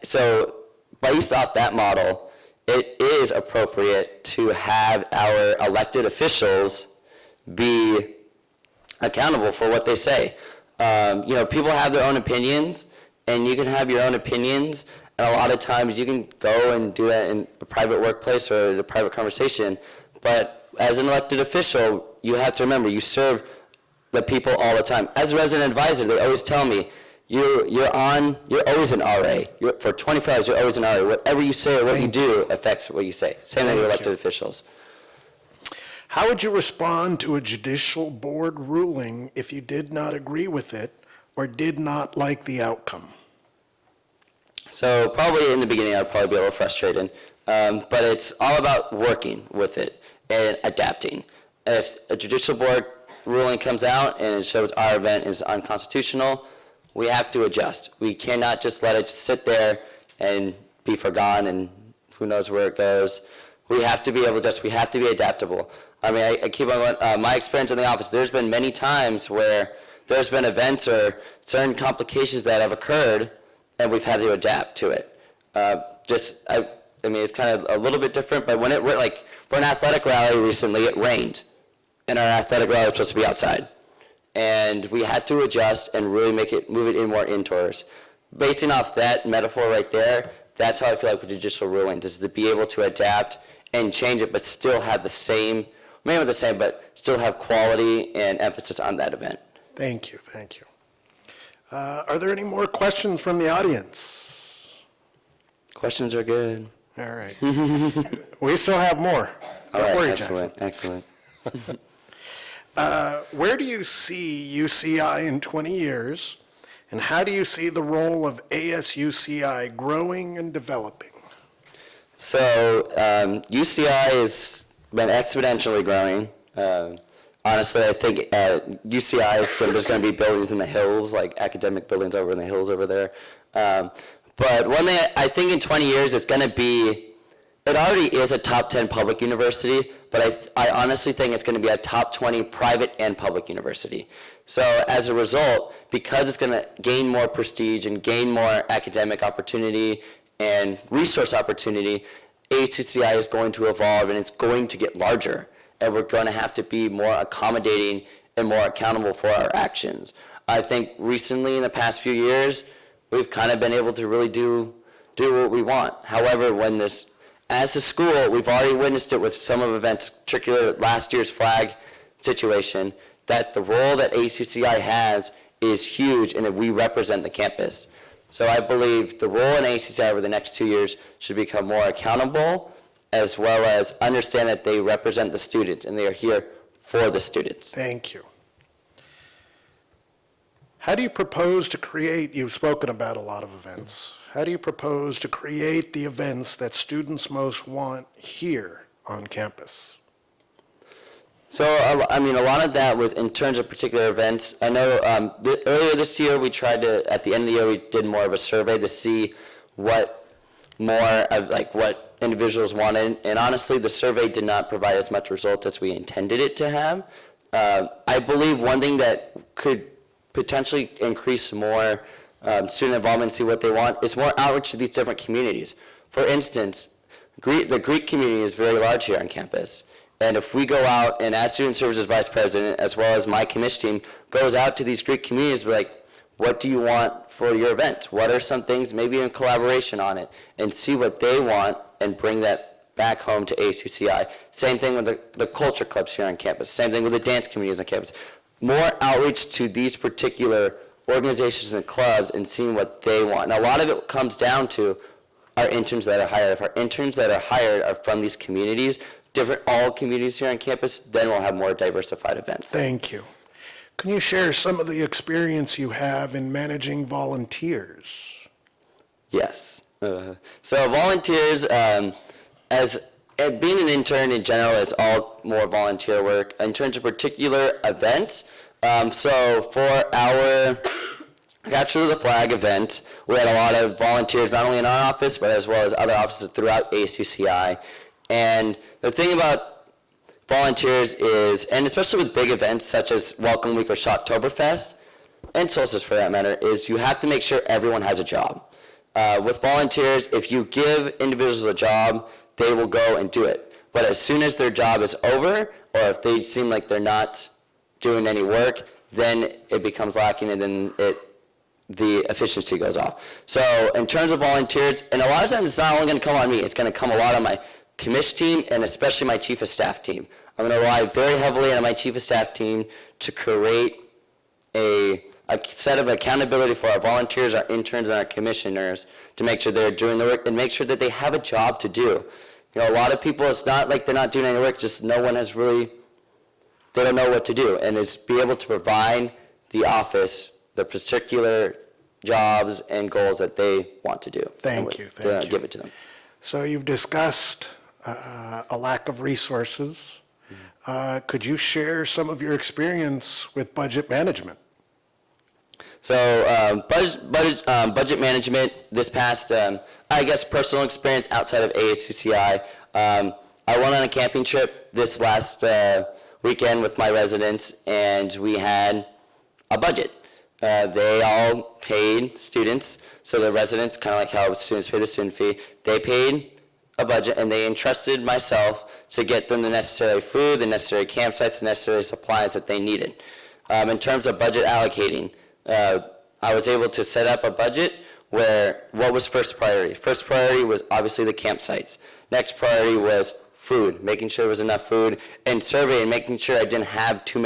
So based off that model, it is appropriate to have our elected officials be accountable for what they say. People have their own opinions, and you can have your own opinions, and a lot of times you can go and do that in a private workplace or a private conversation, but as an elected official, you have to remember you serve the people all the time. As a resident advisor, they always tell me, you're always an RA. For 24 hours, you're always an RA. Whatever you say or what you do affects what you say. Same thing with Thank elected you. officials. How would you respond to a judicial board ruling if you did not agree with it or did not like the outcome? So probably in the beginning, I'd probably be a little frustrated, but it's all about working with it and adapting. If a judicial board ruling comes out and it shows our event is unconstitutional, we have to adjust. We cannot just let it sit there and be forgotten and who knows where it goes. We have to be able to adjust. We have to be adaptable. I mean, I keep on my experience in the office. There's been many times where there's been events or certain complications that have occurred, and we've had to adapt to it. I mean, it's kind of a little bit different, but when like for an athletic rally recently, it rained, and our athletic rally was supposed to be outside, and we had to adjust and really move it in more indoors. Basing off that metaphor right there, that's how I feel like with judicial rulings, is to be able to adapt and change it, but still have the same, maybe not the same, but still have quality and emphasis on that event. Thank you, thank you. Are there any more questions from the audience? Questions are good. All right. We still have more. All Don't right, worry, excellent, excellent. Where do you see UCI in 20 years, and how do you see the role of ASUCI growing and developing? So UCI has been exponentially growing. Honestly, I think UCI there's going to be buildings in the hills, like academic buildings over in the hills over there. But one thing I think in 20 years it's going to be, it already is a top 10 public university, but I honestly think it's going to be a top 20 private and public university. So as a result, because it's going to gain more prestige and gain more academic opportunity and resource opportunity, ASUCI is going to evolve and it's going to get larger. And we're going to have to be more accommodating and more accountable for our actions. I think recently in the past few years, we've kind of been able to really do what we want. However, as a school, we've already witnessed it with some of events, particularly last year's flag situation, that the role that ASUCI has is huge and that we represent the campus. So I believe the role in ASUCI over the next 2 years should become more accountable, as well as understand that they represent the students and they are here for the students. Thank you. How do you propose to create, you've spoken about a lot of events, how do you propose to create the events that students most want here on campus? So, I mean, a lot of that in terms of particular events, I know earlier this year we tried to, at the end of the year, we did more of a survey to see what what individuals wanted, and honestly, the survey did not provide as much result as we intended it to have. I believe one thing that could potentially increase more student involvement, see what they want, is more outreach to these different communities. For instance, the Greek community is very large here on campus. And if we go out, and as Student Services Vice President, as well as my commission team, goes out to these Greek communities, we're like, what do you want for your event? What are some things, maybe in collaboration on it, and see what they want and bring that back home to ASUCI. Same thing with the culture clubs here on campus. Same thing with the dance communities on campus. More outreach to these particular organizations and clubs and seeing what they want. And a lot of it comes down to our interns that are hired. If our interns that are hired are from these communities, all communities here on campus, then we'll have more diversified events. Thank you. Can you share some of the experience you have in managing volunteers? Yes. So volunteers, being an intern in general, it's all more volunteer work. In terms of particular events, so for our Capture the Flag event, we had a lot of volunteers, not only in our office, but as well as other offices throughout ASUCI. And the thing about volunteers is, and especially with big events such as Welcome Week or Shottoberfest, and Solstice for that matter, is you have to make sure everyone has a job. With volunteers, if you give individuals a job, they will go and do it. But as soon as their job is over, or if they seem like they're not doing any work, then it becomes lacking and then the efficiency goes off. So in terms of volunteers, and a lot of times it's not only going to come on me, it's going to come a lot on my commish team and especially my chief of staff team. I'm going to rely very heavily on my chief of staff team to create a set of accountability for our volunteers, our interns, and our commissioners to make sure they're doing the work and make sure that they have a job to do. You know, a lot of people, it's not like they're not doing any work, just no one has really, they don't know what to do. And it's be able to provide the office the particular jobs and goals that they want to do. Thank you, thank you. Give it to them. So you've discussed a lack of resources. Could you share some of your experience with budget management? So budget management, this past, I guess, personal experience outside of ASCCI. I went on a camping trip this last weekend with my residents, and we had a budget. They all paid students, so the residents, kind of like how students pay the student fee, they paid a budget, and they entrusted myself to get them the necessary food, the necessary campsites, the necessary supplies that they needed. In terms of budget allocating, I was able to set up a budget where what was first priority? First priority was obviously the campsites. Next priority was food, making sure there was enough food, and surveying, making sure I didn't have too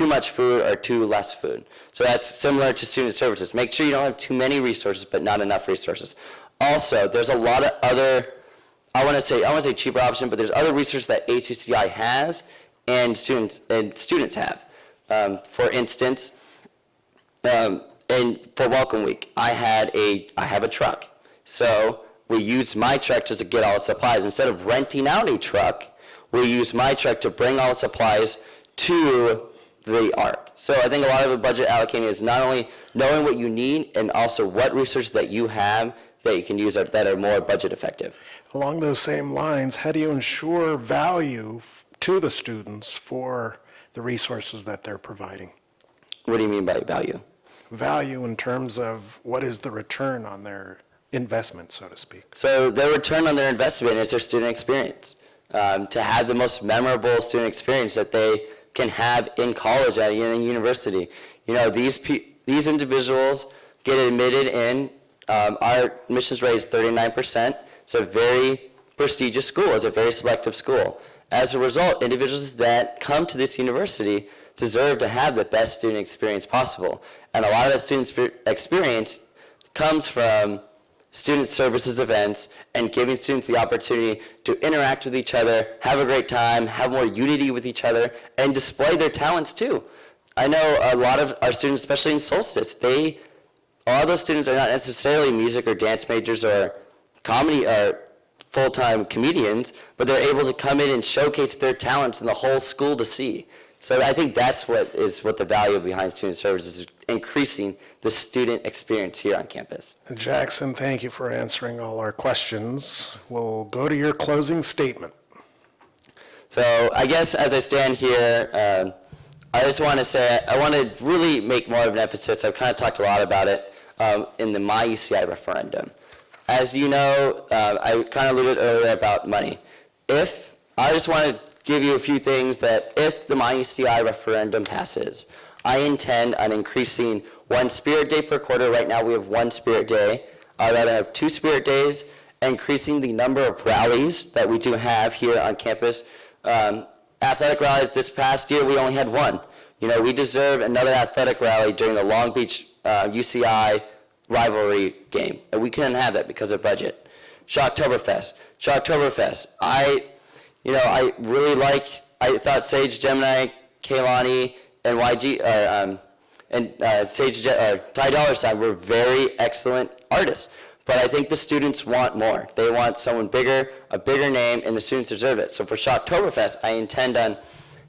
much food or too less food. So that's similar to student services. Make sure you don't have too many resources, but not enough resources. Also, there's a lot of other, I want to say cheaper option, but there's other resources that ACCI has and students have. For instance, and for Welcome Week, I have a truck. So we use my truck just to get all the supplies. Instead of renting out a truck, we use my truck to bring all the supplies to the ARC. So I think a lot of the budget allocating is not only knowing what you need and also what resources that you have that you can use that are more budget effective. Along those same lines, how do you ensure value to the students for the resources that they're providing? What do you mean by value? Value in terms of what is the return on their investment, so to speak. So their return on their investment is their student experience. To have the most memorable student experience that they can have in college at a university. You know, these individuals get admitted in, our admissions rate is 39%. It's a very prestigious school. It's a very selective school. As a result, individuals that come to this university deserve to have the best student experience possible. And a lot of that student experience comes from student services events and giving students the opportunity to interact with each other, have a great time, have more unity with each other, and display their talents too. I know a lot of our students, especially in Solstice, a lot of those students are not necessarily music or dance majors or comedy or full-time comedians, but they're able to come in and showcase their talents in the whole school to see. So I think that's what the value behind student services is, increasing the student experience here on campus. Jackson, thank you for answering all our questions. We'll go to your closing statement. So I guess as I stand here, I just want to say, I want to really make more of an emphasis. I've kind of talked a lot about it in the My UCI referendum. As you know, I kind of alluded earlier about money. I just want to give you a few things that if the My UCI referendum passes, I intend on increasing 1 Spirit Day per quarter. Right now we have 1 Spirit Day. I'd rather have 2 Spirit Days, increasing the number of rallies that we do have here on campus. Athletic rallies, this past year we only had 1. You know, we deserve another athletic rally during the Long Beach UCI rivalry game, and we couldn't have that because of budget. Shawktoberfest. I thought Sage Gemini, Kaylani, and YG, Ty Dolla $ign were very excellent artists. But I think the students want more. They want someone bigger, a bigger name, and the students deserve it. So for Shawktoberfest, I intend on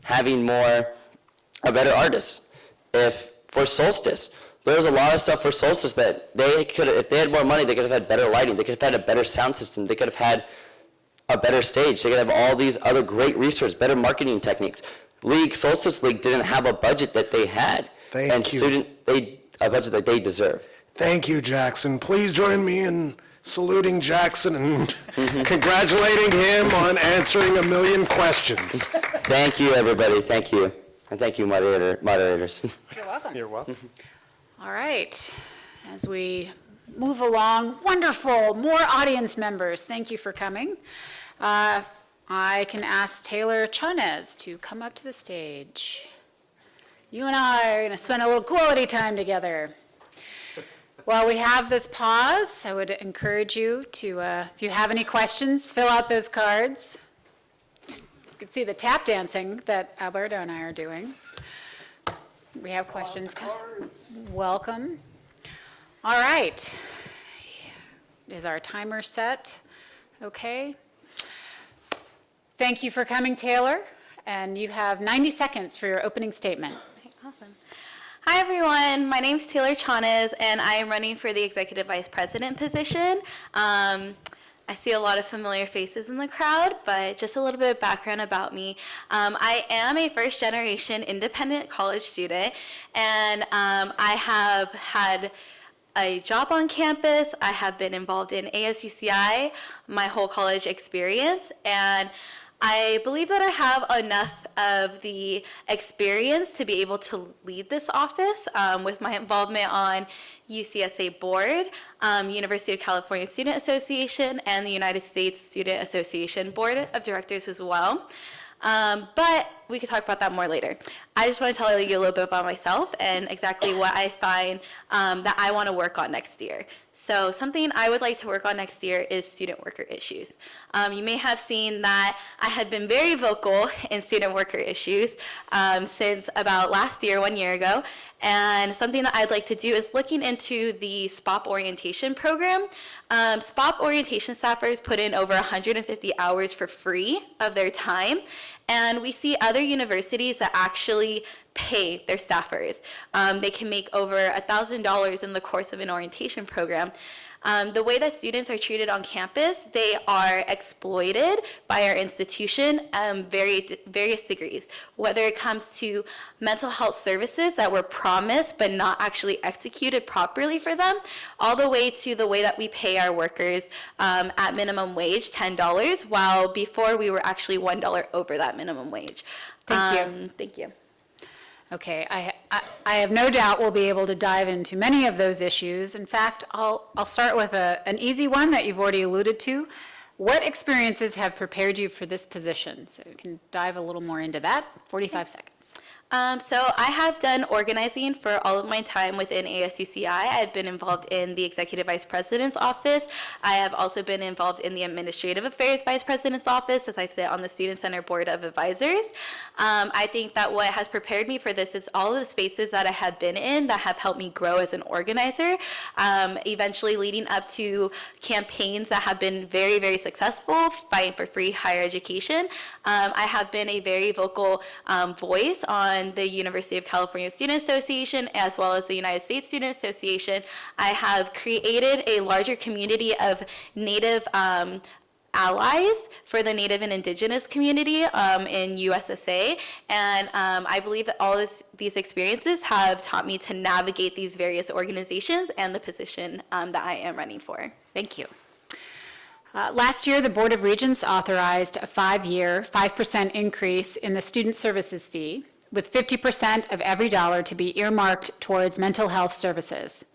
having a better artists. For Solstice, there was a lot of stuff for Solstice that if they had more money, they could have had better lighting, they could have had a better sound system, they could have had a better stage, they could have all these other great resources, better marketing techniques. Solstice League didn't have a budget that they had. Thank you. A budget that they deserve. Thank you, Jackson. Please join me in saluting Jackson and congratulating him on answering 1 million questions. Thank you, everybody. Thank you. And thank you, moderators. You're welcome. You're welcome. All right. As we move along, wonderful, more audience members. Thank you for coming. I can ask Taylor Chanez to come up to the stage. You and I are going to spend a little quality time together. While we have this pause, I would encourage you to, if you have any questions, fill out those cards. You can see the tap dancing that Alberto and I are doing. We have questions. Welcome. All right. Is our timer set? Okay. Thank you for coming, Taylor. And you have 90 seconds for your opening statement. Awesome. Hi, everyone. My name is Taylor Chanez, and I am running for the Executive Vice President position. I see a lot of familiar faces in the crowd, but just a little bit of background about me. I am a first-generation independent college student, and I have had a job on campus. I have been involved in ASUCI my whole college experience, and I believe that I have enough of the experience to be able to lead this office with my involvement on UCSA Board, University of California Student Association, and the United States Student Association Board of Directors as well. But we could talk about that more later. I just want to tell you a little bit about myself and exactly what I find that I want to work on next year. So something I would like to work on next year is student worker issues. You may have seen that I had been very vocal in student worker issues since about last year, 1 year ago. And something that I'd like to do is looking into the SPOP orientation program. SPOP orientation staffers put in over 150 hours for free of their time. And we see other universities that actually pay their staffers. They can make over $1,000 in the course of an orientation program. The way that students are treated on campus, they are exploited by our institution various degrees, whether it comes to mental health services that were promised but not actually executed properly for them, all the way to the way that we pay our workers at minimum wage, $10, while before we were actually $1 over that minimum wage. Thank you. Thank you. Okay, I have no doubt we'll be able to dive into many of those issues. In fact, I'll start with an easy one that you've already alluded to. What experiences have prepared you for this position? So you can dive a little more into that. 45 seconds. So I have done organizing for all of my time within ASUCI. I've been involved in the Executive Vice President's office. I have also been involved in the Administrative Affairs Vice President's office as I sit on the Student Center Board of Advisors. I think that what has prepared me for this is all of the spaces that I have been in that have helped me grow as an organizer, eventually leading up to campaigns that have been very, very successful, fighting for free higher education. I have been a very vocal voice on the University of California Student Association as well as the United States Student Association. I have created a larger community of Native allies for the Native and Indigenous community in USSA, and I believe that all these experiences have taught me to navigate these various organizations and the position that I am running for. Thank you. Last year, the Board of Regents authorized a 5-year, 5% increase in the student services fee, with 50% of every dollar to be earmarked towards mental health services.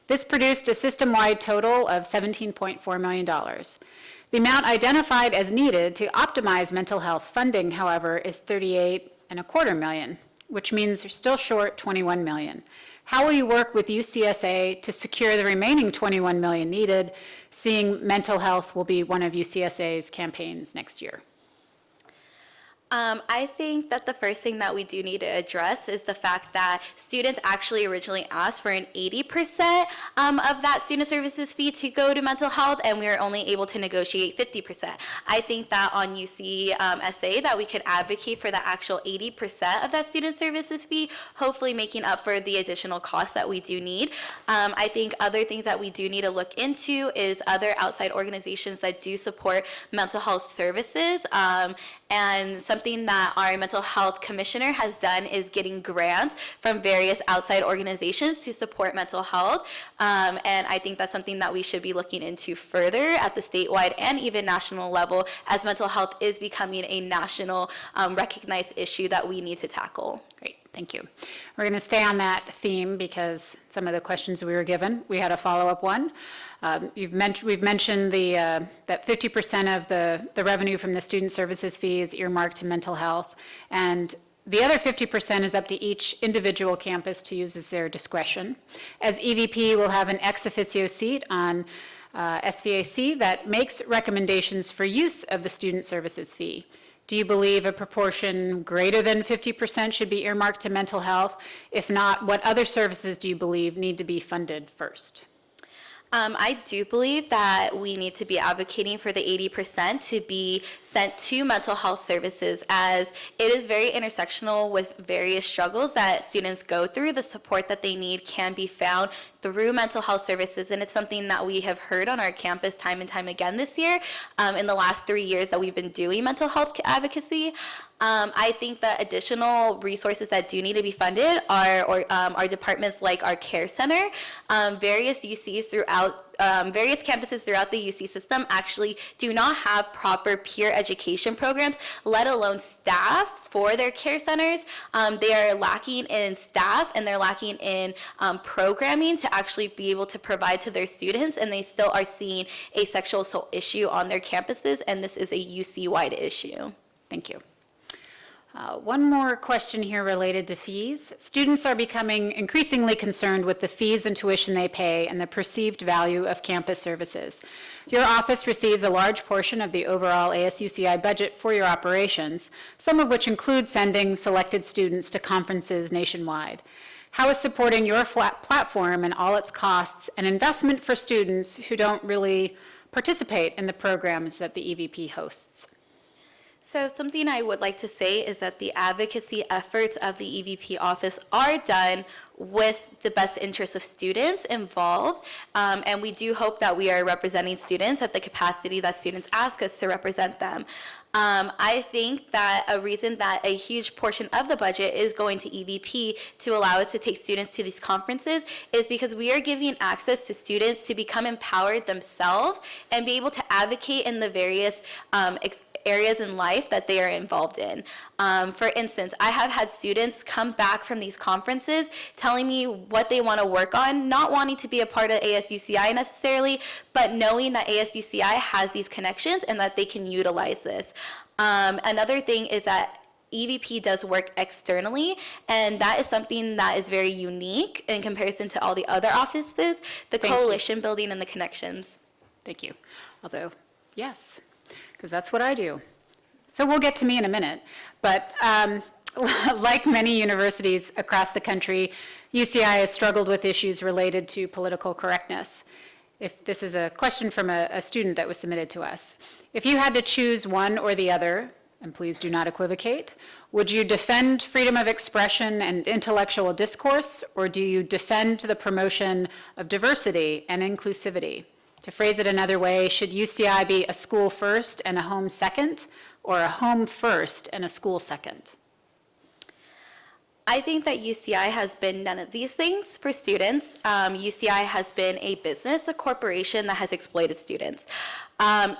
This produced a system-wide total of $17.4 million. The amount identified as needed to optimize mental health funding, however, is $38.25 million, which means you're still short $21 million. How will you work with UCSA to secure the remaining $21 million needed, seeing mental health will be one of UCSA's campaigns next year? I think that the first thing that we do need to address is the fact that students actually originally asked for an 80% of that student services fee to go to mental health, and we were only able to negotiate 50%. I think that on UCSA that we could advocate for the actual 80% of that student services fee, hopefully making up for the additional costs that we do need. I think other things that we do need to look into is other outside organizations that do support mental health services, and something that our mental health commissioner has done is getting grants from various outside organizations to support mental health. And I think that's something that we should be looking into further at the statewide and even national level, as mental health is becoming a national recognized issue that we need to tackle. Great. Thank you. We're going to stay on that theme because some of the questions we were given, we had a follow-up one. We've mentioned that 50% of the revenue from the student services fee is earmarked to mental health, and the other 50% is up to each individual campus to use as their discretion. As EVP, we'll have an ex officio seat on SVAC that makes recommendations for use of the student services fee. Do you believe a proportion greater than 50% should be earmarked to mental health? If not, what other services do you believe need to be funded first? I do believe that we need to be advocating for the 80% to be sent to mental health services, as it is very intersectional with various struggles that students go through. The support that they need can be found through mental health services, and it's something that we have heard on our campus time and time again this year, in the last 3 years that we've been doing mental health advocacy. I think that additional resources that do need to be funded are departments like our care center. Various UCs throughout, various campuses throughout the UC system actually do not have proper peer education programs, let alone staff for their care centers. They are lacking in staff, and they're lacking in programming to actually be able to provide to their students, and they still are seeing a sexual assault issue on their campuses, and this is a UC-wide issue. Thank you. One more question here related to fees. Students are becoming increasingly concerned with the fees and tuition they pay and the perceived value of campus services. Your office receives a large portion of the overall ASUCI budget for your operations, some of which include sending selected students to conferences nationwide. How is supporting your platform and all its costs an investment for students who don't really participate in the programs that the EVP hosts? So something I would like to say is that the advocacy efforts of the EVP office are done with the best interests of students involved, and we do hope that we are representing students at the capacity that students ask us to represent them. I think that a reason that a huge portion of the budget is going to EVP to allow us to take students to these conferences is because we are giving access to students to become empowered themselves and be able to advocate in the various areas in life that they are involved in. For instance, I have had students come back from these conferences telling me what they want to work on, not wanting to be a part of ASUCI necessarily, but knowing that ASUCI has these connections and that they can utilize this. Another thing is that EVP does work externally, and that is something that is very unique in comparison to all the other offices, the coalition building and the connections. Thank you. Although, yes, because that's what I do. So we'll get to me in a minute. But like many universities across the country, UCI has struggled with issues related to political correctness. If this is a question from a student that was submitted to us. If you had to choose one or the other, and please do not equivocate, would you defend freedom of expression and intellectual discourse, or do you defend the promotion of diversity and inclusivity? To phrase it another way, should UCI be a school first and a home second, or a home first and a school second? I think that UCI has been none of these things for students. UCI has been a business, a corporation that has exploited students.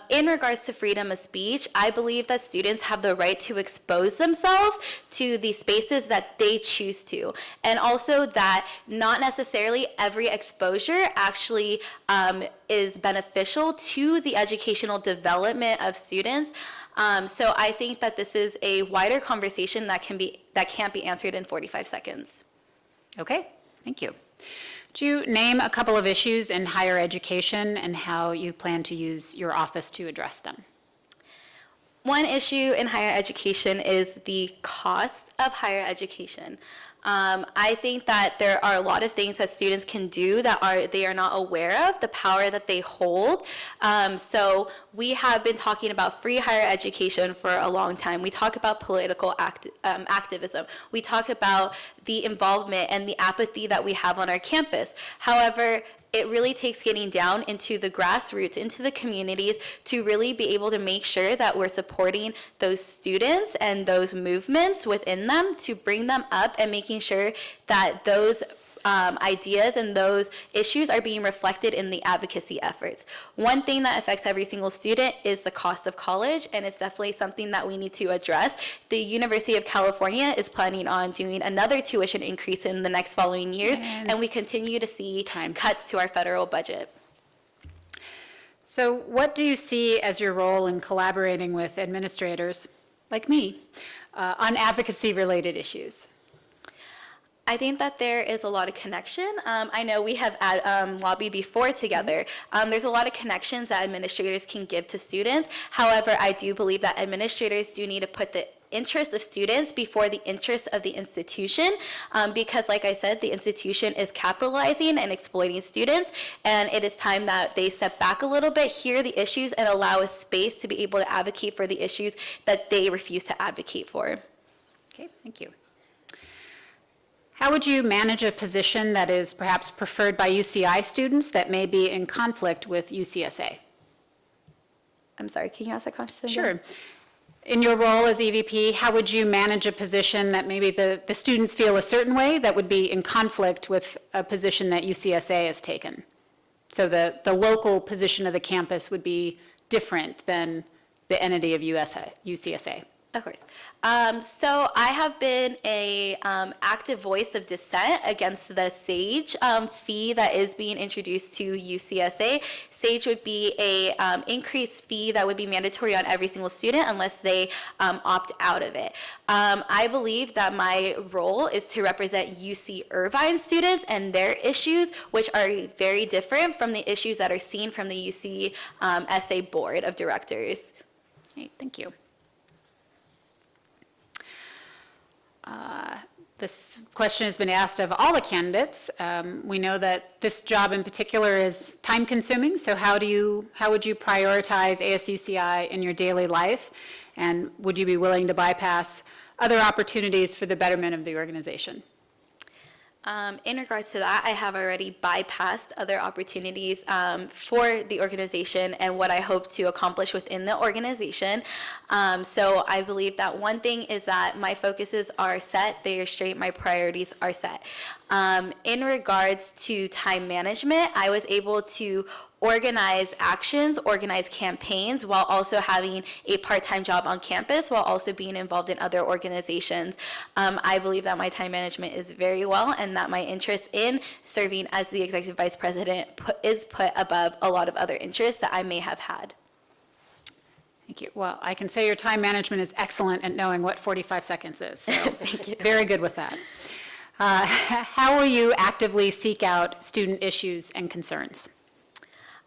In regards to freedom of speech, I believe that students have the right to expose themselves to the spaces that they choose to, and also that not necessarily every exposure actually is beneficial to the educational development of students. So I think that this is a wider conversation that can't be answered in 45 seconds. Okay, thank you. Would you name a couple of issues in higher education and how you plan to use your office to address them? One issue in higher education is the cost of higher education. I think that there are a lot of things that students can do that they are not aware of, the power that they hold. So we have been talking about free higher education for a long time. We talk about political activism. We talk about the involvement and the apathy that we have on our campus. However, it really takes getting down into the grassroots, into the communities, to really be able to make sure that we're supporting those students and those movements within them, to bring them up and making sure that those ideas and those issues are being reflected in the advocacy efforts. One thing that affects every single student is the cost of college, and it's definitely something that we need to address. The University of California is planning on doing another tuition increase in the next following years, and we continue to see cuts to our federal budget. So what do you see as your role in collaborating with administrators, like me, on advocacy-related issues? I think that there is a lot of connection. I know we have lobbied before together. There's a lot of connections that administrators can give to students. However, I do believe that administrators do need to put the interests of students before the interests of the institution, because like I said, the institution is capitalizing and exploiting students, and it is time that they step back a little bit, hear the issues, and allow a space to be able to advocate for the issues that they refuse to advocate for. Okay, thank you. How would you manage a position that is perhaps preferred by UCI students that may be in conflict with UCSA? I'm sorry, can you ask that question again? Sure. In your role as EVP, how would you manage a position that maybe the students feel a certain way that would be in conflict with a position that UCSA has taken? So the local position of the campus would be different than the entity of UCSA. Of course. So I have been a active voice of dissent against the SAGE fee that is being introduced to UCSA. SAGE would be a increased fee that would be mandatory on every single student unless they opt out of it. I believe that my role is to represent UC Irvine students and their issues, which are very different from the issues that are seen from the UC SA Board of Directors. Great, thank you. This question has been asked of all the candidates. We know that this job in particular is time-consuming, so how would you prioritize ASUCI in your daily life? And would you be willing to bypass other opportunities for the betterment of the organization? In regards to that, I have already bypassed other opportunities for the organization and what I hope to accomplish within the organization. So I believe that one thing is that my focuses are set, they are straight, my priorities are set. In regards to time management, I was able to organize actions, organize campaigns, while also having a part-time job on campus, while also being involved in other organizations. I believe that my time management is very well, and that my interest in serving as the executive vice president is put above a lot of other interests that I may have had. Thank you. Well, I can say your time management is excellent at knowing what 45 seconds is. So Thank you. Very good with that. How will you actively seek out student issues and concerns?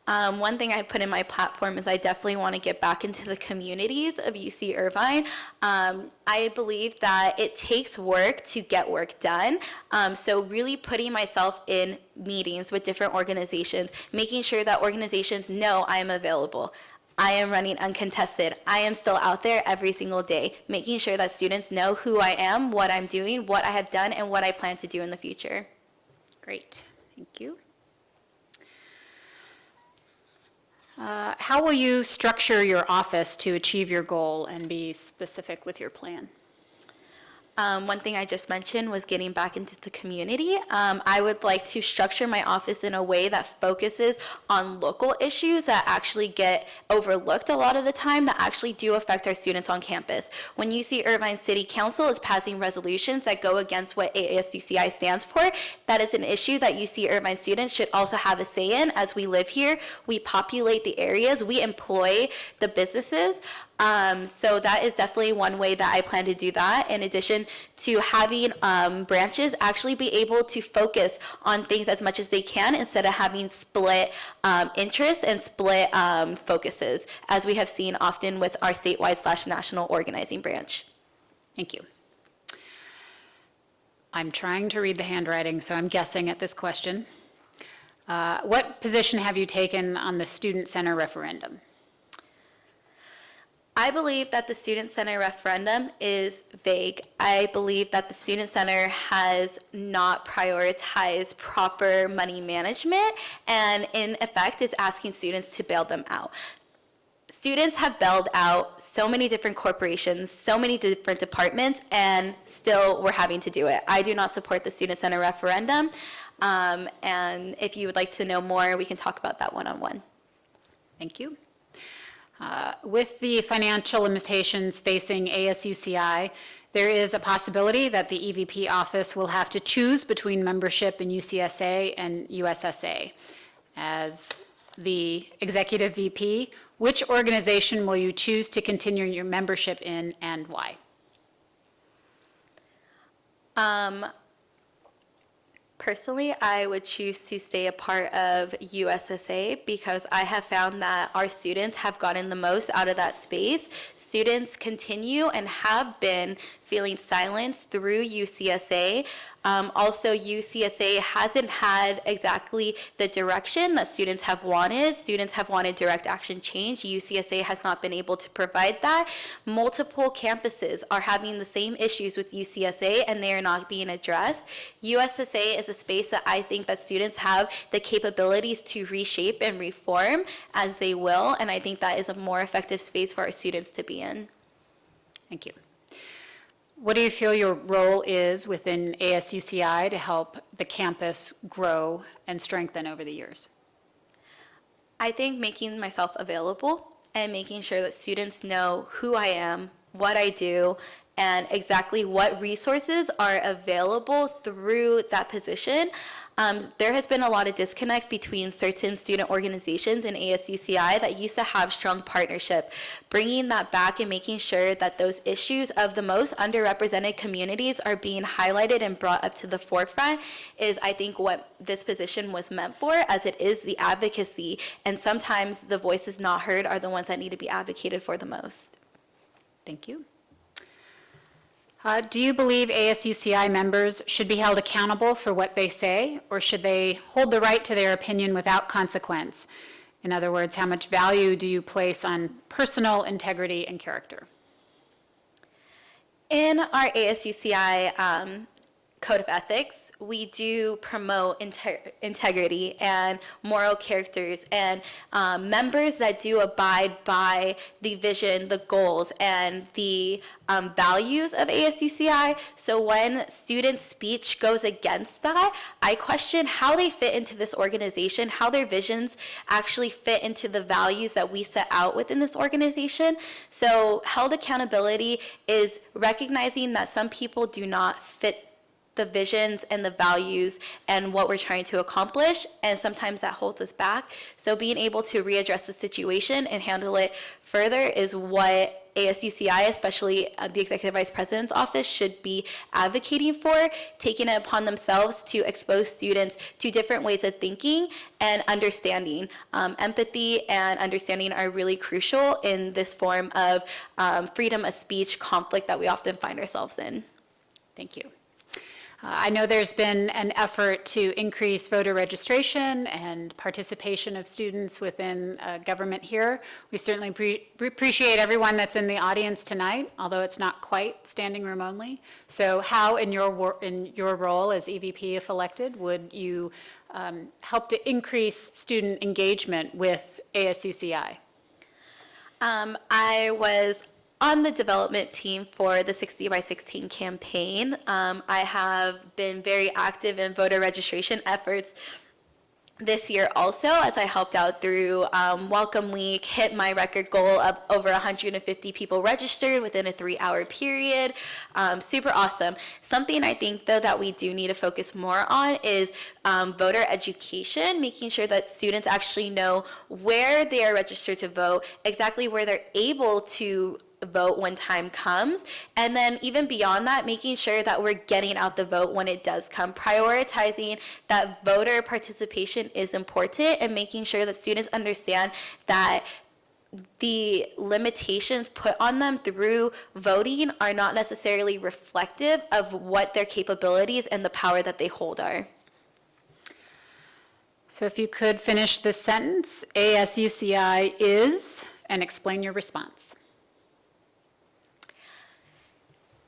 One thing I put in my platform is I definitely want to get back into the communities of UC Irvine. I believe that it takes work to get work done. So really putting myself in meetings with different organizations, making sure that organizations know I am available. I am running uncontested. I am still out there every single day, making sure that students know who I am, what I'm doing, what I have done, and what I plan to do in the future. Great. Thank you. How will you structure your office to achieve your goal and be specific with your plan? One thing I just mentioned was getting back into the community. I would like to structure my office in a way that focuses on local issues that actually get overlooked a lot of the time, that actually do affect our students on campus. When UC Irvine City Council is passing resolutions that go against what ASUCI stands for, that is an issue that UC Irvine students should also have a say in. As we live here, we populate the areas, we employ the businesses. So that is definitely one way that I plan to do that, in addition to having branches actually be able to focus on things as much as they can instead of having split interests and split focuses, as we have seen often with our statewide/national organizing branch. Thank you. I'm trying to read the handwriting, so I'm guessing at this question. What position have you taken on the Student Center referendum? I believe that the Student Center referendum is vague. I believe that the Student Center has not prioritized proper money management, and in effect is asking students to bail them out. Students have bailed out so many different corporations, so many different departments, and still we're having to do it. I do not support the Student Center referendum. And if you would like to know more, we can talk about that one-on-one. Thank you. With the financial limitations facing ASUCI, there is a possibility that the EVP office will have to choose between membership in UCSA and USSA. As the executive VP, which organization will you choose to continue your membership in and why? Personally, I would choose to stay a part of USSA because I have found that our students have gotten the most out of that space. Students continue and have been feeling silenced through UCSA. Also, UCSA hasn't had exactly the direction that students have wanted. Students have wanted direct action change. UCSA has not been able to provide that. Multiple campuses are having the same issues with UCSA and they are not being addressed. USSA is a space that I think that students have the capabilities to reshape and reform as they will, and I think that is a more effective space for our students to be in. Thank you. What do you feel your role is within ASUCI to help the campus grow and strengthen over the years? I think making myself available and making sure that students know who I am, what I do, and exactly what resources are available through that position. There has been a lot of disconnect between certain student organizations in ASUCI that used to have strong partnership. Bringing that back and making sure that those issues of the most underrepresented communities are being highlighted and brought up to the forefront is, I think, what this position was meant for, as it is the advocacy. And sometimes the voices not heard are the ones that need to be advocated for the most. Thank you. Do you believe ASUCI members should be held accountable for what they say, or should they hold the right to their opinion without consequence? In other words, how much value do you place on personal integrity and character? In our ASUCI Code of Ethics, we do promote integrity and moral characters and members that do abide by the vision, the goals, and the values of ASUCI. So when student speech goes against that, I question how they fit into this organization, how their visions actually fit into the values that we set out within this organization. So held accountability is recognizing that some people do not fit the visions and the values and what we're trying to accomplish, and sometimes that holds us back. So being able to readdress the situation and handle it further is what ASUCI, especially the Executive Vice President's office, should be advocating for, taking it upon themselves to expose students to different ways of thinking and understanding. Empathy and understanding are really crucial in this form of freedom of speech conflict that we often find ourselves in. Thank you. I know there's been an effort to increase voter registration and participation of students within government here. We certainly appreciate everyone that's in the audience tonight, although it's not quite standing room only. So how, in your role as EVP, if elected, would you help to increase student engagement with ASUCI? I was on the development team for the 60 by 16 campaign. I have been very active in voter registration efforts this year also, as I helped out through Welcome Week, hit my record goal of over 150 people registered within a 3-hour period. Super awesome. Something I think, though, that we do need to focus more on is voter education, making sure that students actually know where they are registered to vote, exactly where they're able to vote when time comes, and then even beyond that, making sure that we're getting out the vote when it does come, prioritizing that voter participation is important, and making sure that students understand that the limitations put on them through voting are not necessarily reflective of what their capabilities and the power that they hold are. So if you could finish this sentence, ASUCI is, and explain your response.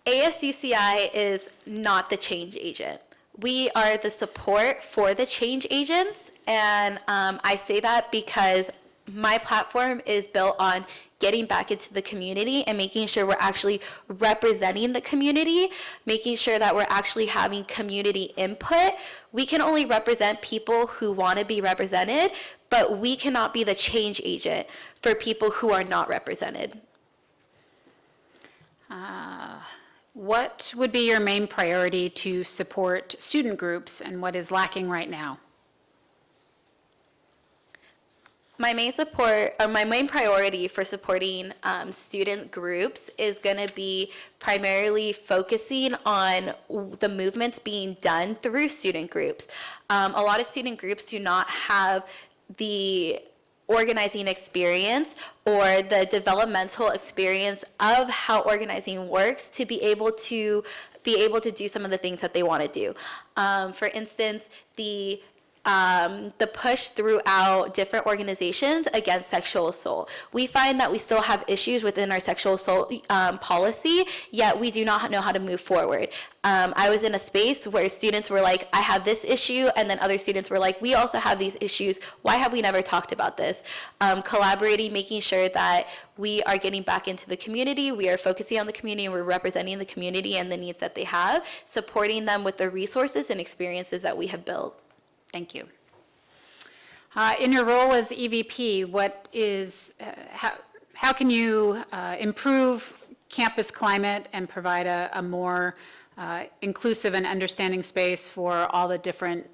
ASUCI is not the change agent. We are the support for the change agents, and I say that because my platform is built on getting back into the community and making sure we're actually representing the community, making sure that we're actually having community input. We can only represent people who want to be represented, but we cannot be the change agent for people who are not represented. What would be your main priority to support student groups, and what is lacking right now? My main priority for supporting student groups is going to be primarily focusing on the movements being done through student groups. A lot of student groups do not have the organizing experience or the developmental experience of how organizing works to be able to do some of the things that they want to do. For instance, the push throughout different organizations against sexual assault. We find that we still have issues within our sexual assault policy, yet we do not know how to move forward. I was in a space where students were like, I have this issue, and then other students were like, we also have these issues. Why have we never talked about this? Collaborating, making sure that we are getting back into the community, we are focusing on the community, and we're representing the community and the needs that they have, supporting them with the resources and experiences that we have built. Thank you. In your role as EVP, how can you improve campus climate and provide a more inclusive and understanding space for all the different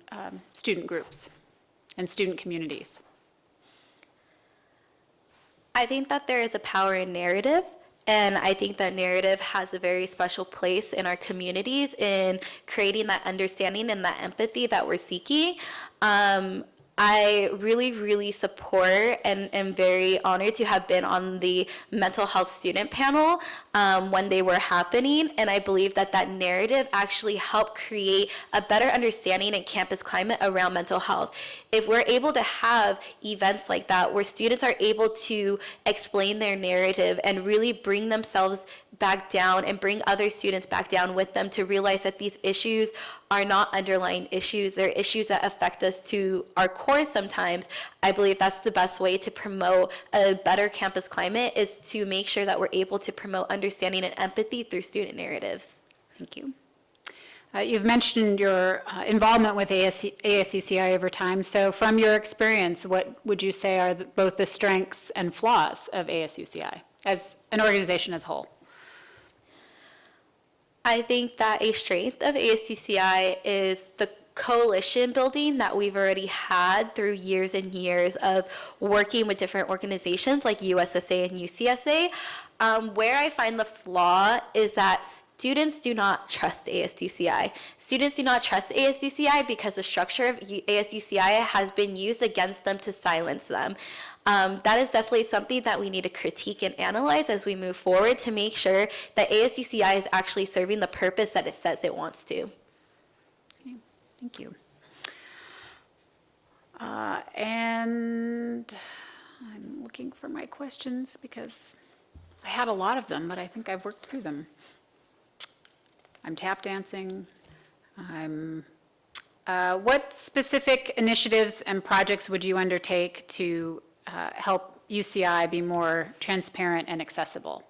student groups and student communities? I think that there is a power in narrative. And I think that narrative has a very special place in our communities in creating that understanding and that empathy that we're seeking. I really, really support and am very honored to have been on the mental health student panel when they were happening. And I believe that that narrative actually helped create a better understanding in campus climate around mental health. If we're able to have events like that where students are able to explain their narrative and really bring themselves back down and bring other students back down with them to realize that these issues are not underlying issues. They're issues that affect us to our core sometimes. I believe that's the best way to promote a better campus climate, is to make sure that we're able to promote understanding and empathy through student narratives. Thank you. You've mentioned your involvement with ASUCI over time. So from your experience, what would you say are both the strengths and flaws of ASUCI as an organization as a whole? I think that a strength of ASUCI is the coalition building that we've already had through years and years of working with different organizations like USSA and UCSA. Where I find the flaw is that students do not trust ASUCI. Students do not trust ASUCI because the structure of ASUCI has been used against them to silence them. That is definitely something that we need to critique and analyze as we move forward to make sure that ASUCI is actually serving the purpose that it says it wants to. Okay, thank you. And I'm looking for my questions because I had a lot of them, but I think I've worked through them. I'm tap dancing. What specific initiatives and projects would you undertake to help UCI be more transparent and accessible?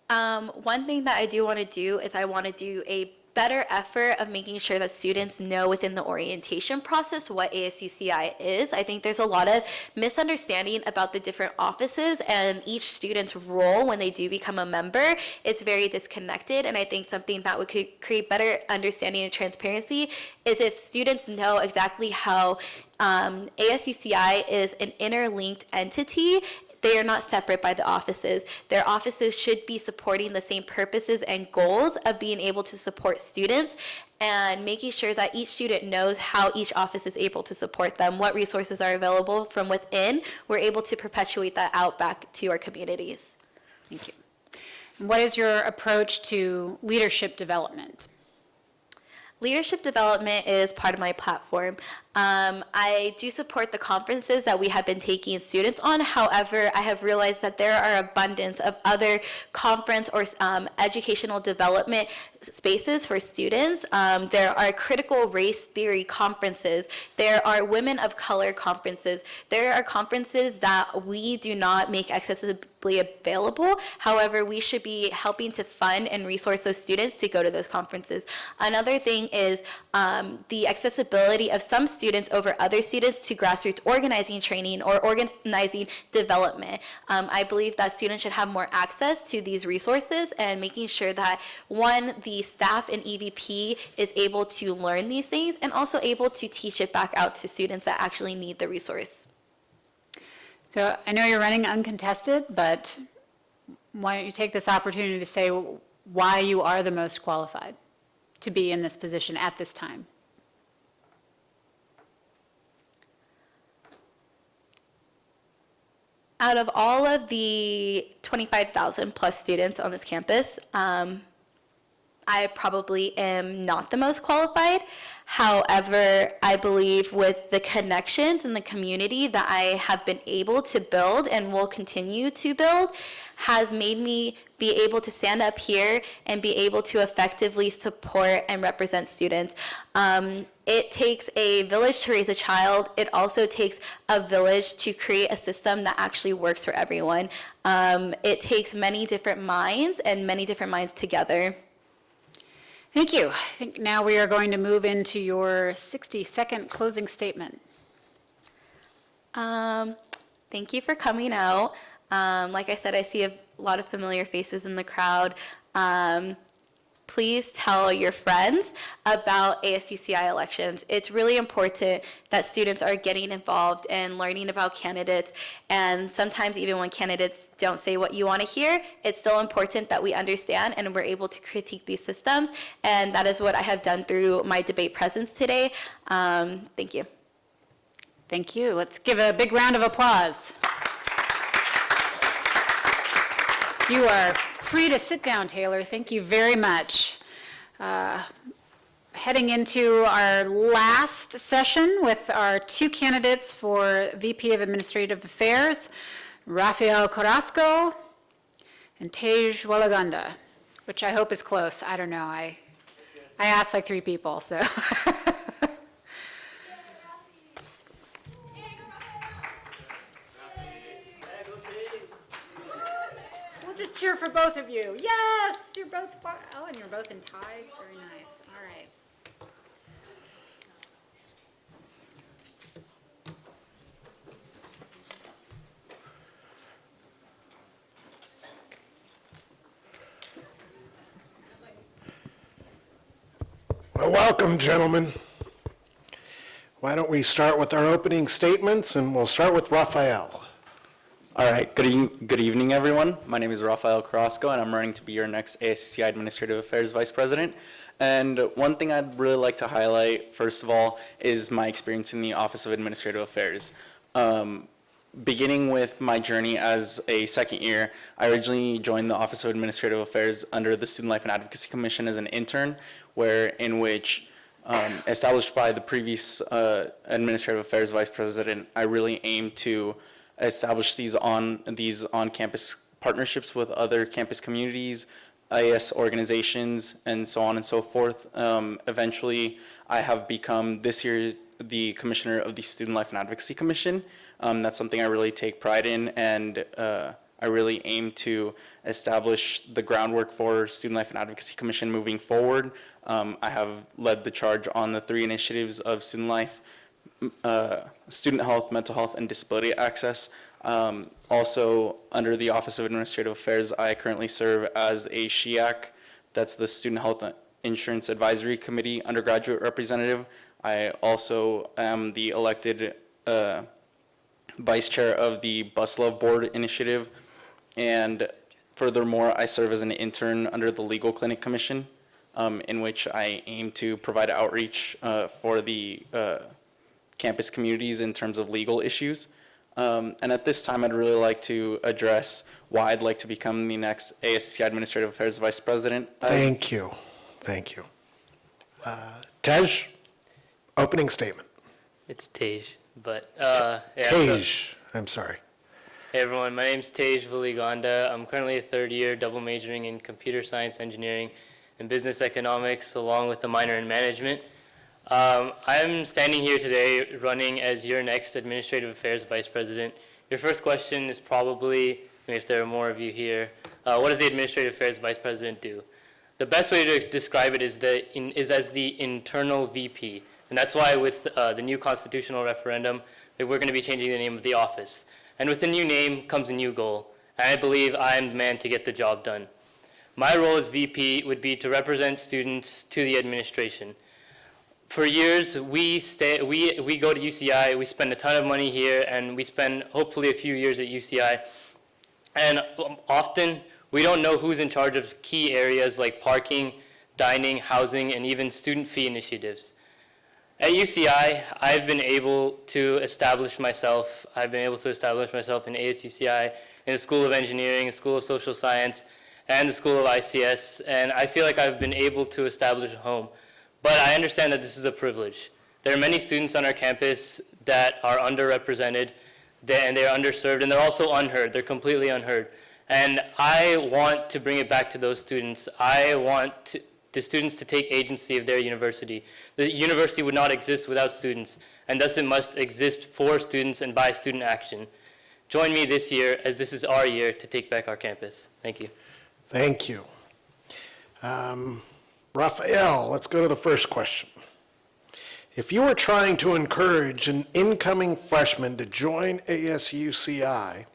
One thing that I do want to do is I want to do a better effort of making sure that students know within the orientation process what ASUCI is. I think there's a lot of misunderstanding about the different offices and each student's role when they do become a member. It's very disconnected, and I think something that would create better understanding and transparency is if students know exactly how ASUCI is an interlinked entity. They are not separate by the offices. Their offices should be supporting the same purposes and goals of being able to support students and making sure that each student knows how each office is able to support them, what resources are available from within. We're able to perpetuate that out back to our communities. Thank you. And what is your approach to leadership development? Leadership development is part of my platform. I do support the conferences that we have been taking students on. However, I have realized that there are abundance of other conference or educational development spaces for students. There are critical race theory conferences. There are women of color conferences. There are conferences that we do not make accessibly available. However, we should be helping to fund and resource those students to go to those conferences. Another thing is the accessibility of some students over other students to grassroots organizing training or organizing development. I believe that students should have more access to these resources, and making sure that, one, the staff in EVP is able to learn these things and also able to teach it back out to students that actually need the resource. So I know you're running uncontested, but why don't you take this opportunity to say why you are the most qualified to be in this position at this time? Out of all of the 25,000 plus students on this campus, I probably am not the most qualified. However, I believe with the connections and the community that I have been able to build and will continue to build has made me be able to stand up here and be able to effectively support and represent students. It takes a village to raise a child. It also takes a village to create a system that actually works for everyone. It takes many different minds and many different minds together. Thank you. I think now we are going to move into your 60-second closing statement. Thank you for coming out. Like I said, I see a lot of familiar faces in the crowd. Please tell your friends about ASUCI elections. It's really important that students are getting involved and learning about candidates. And sometimes even when candidates don't say what you want to hear, it's still important that we understand and we're able to critique these systems. And that is what I have done through my debate presence today. Thank you. Thank you. Let's give a big round of applause. You are free to sit down, Taylor. Thank you very much. Heading into our last session with our two candidates for VP of Administrative Affairs, Rafael Carrasco and Tej Walaganda, which I hope is close. I don't know. I asked like 3 people, so. We'll just cheer for both of you. Yes, you're both, oh, and you're both in ties. Very nice. All right. Well, welcome, gentlemen. Why don't we start with our opening statements, and we'll start with Rafael. All right, good evening, everyone. My name is Rafael Carrasco, and I'm running to be your next ASUCI Administrative Affairs Vice President. And one thing I'd really like to highlight, first of all, is my experience in the Office of Administrative Affairs. Beginning with my journey as a second year, I originally joined the Office of Administrative Affairs under the Student Life and Advocacy Commission as an intern, in which established by the previous Administrative Affairs Vice President, I really aimed to establish these on-campus partnerships with other campus communities, IAS organizations, and so on and so forth. Eventually, I have become this year the commissioner of the Student Life and Advocacy Commission. That's something I really take pride in, and I really aim to establish the groundwork for Student Life and Advocacy Commission moving forward. I have led the charge on the 3 initiatives of student life, student health, mental health, and disability access. Also, under the Office of Administrative Affairs, I currently serve as a SHIAC, that's the Student Health Insurance Advisory Committee undergraduate representative. I also am the elected vice chair of the Bus Love Board initiative. And furthermore, I serve as an intern under the Legal Clinic Commission, in which I aim to provide outreach for the campus communities in terms of legal issues. And at this time, I'd really like to address why I'd like to become the next ASUCI Administrative Affairs Vice President. Thank you. Thank you. Tej, opening statement. It's Tej. But yeah, so- Tej, I'm sorry. hey everyone, my name's Tej Valiganda. I'm currently a third year, double majoring in computer science engineering and business economics, along with a minor in management. I'm standing here today running as your next Administrative Affairs Vice President. Your first question is probably, if there are more of you here, what does the Administrative Affairs Vice President do? The best way to describe it is as the internal VP. And that's why with the new constitutional referendum, that we're going to be changing the name of the office. And with the new name comes a new goal. And I believe I'm the man to get the job done. My role as VP would be to represent students to the administration. For years, we go to UCI, we spend a ton of money here, and we spend hopefully a few years at UCI. And often, we don't know who's in charge of key areas like parking, dining, housing, and even student fee initiatives. At UCI, I've been able to establish myself. I've been able to establish myself in ASUCI, in the School of Engineering, the School of Social Science, and the School of ICS, and I feel like I've been able to establish a home. But I understand that this is a privilege. There are many students on our campus that are underrepresented, and they're underserved, and they're also unheard. They're completely unheard. And I want to bring it back to those students. I want the students to take agency of their university. The university would not exist without students, and thus it must exist for students and by student action. Join me this year, as this is our year to take back our campus. Thank you. Thank you. Raphael, let's go to the first question. If you were trying to encourage an incoming freshman to join ASUCI,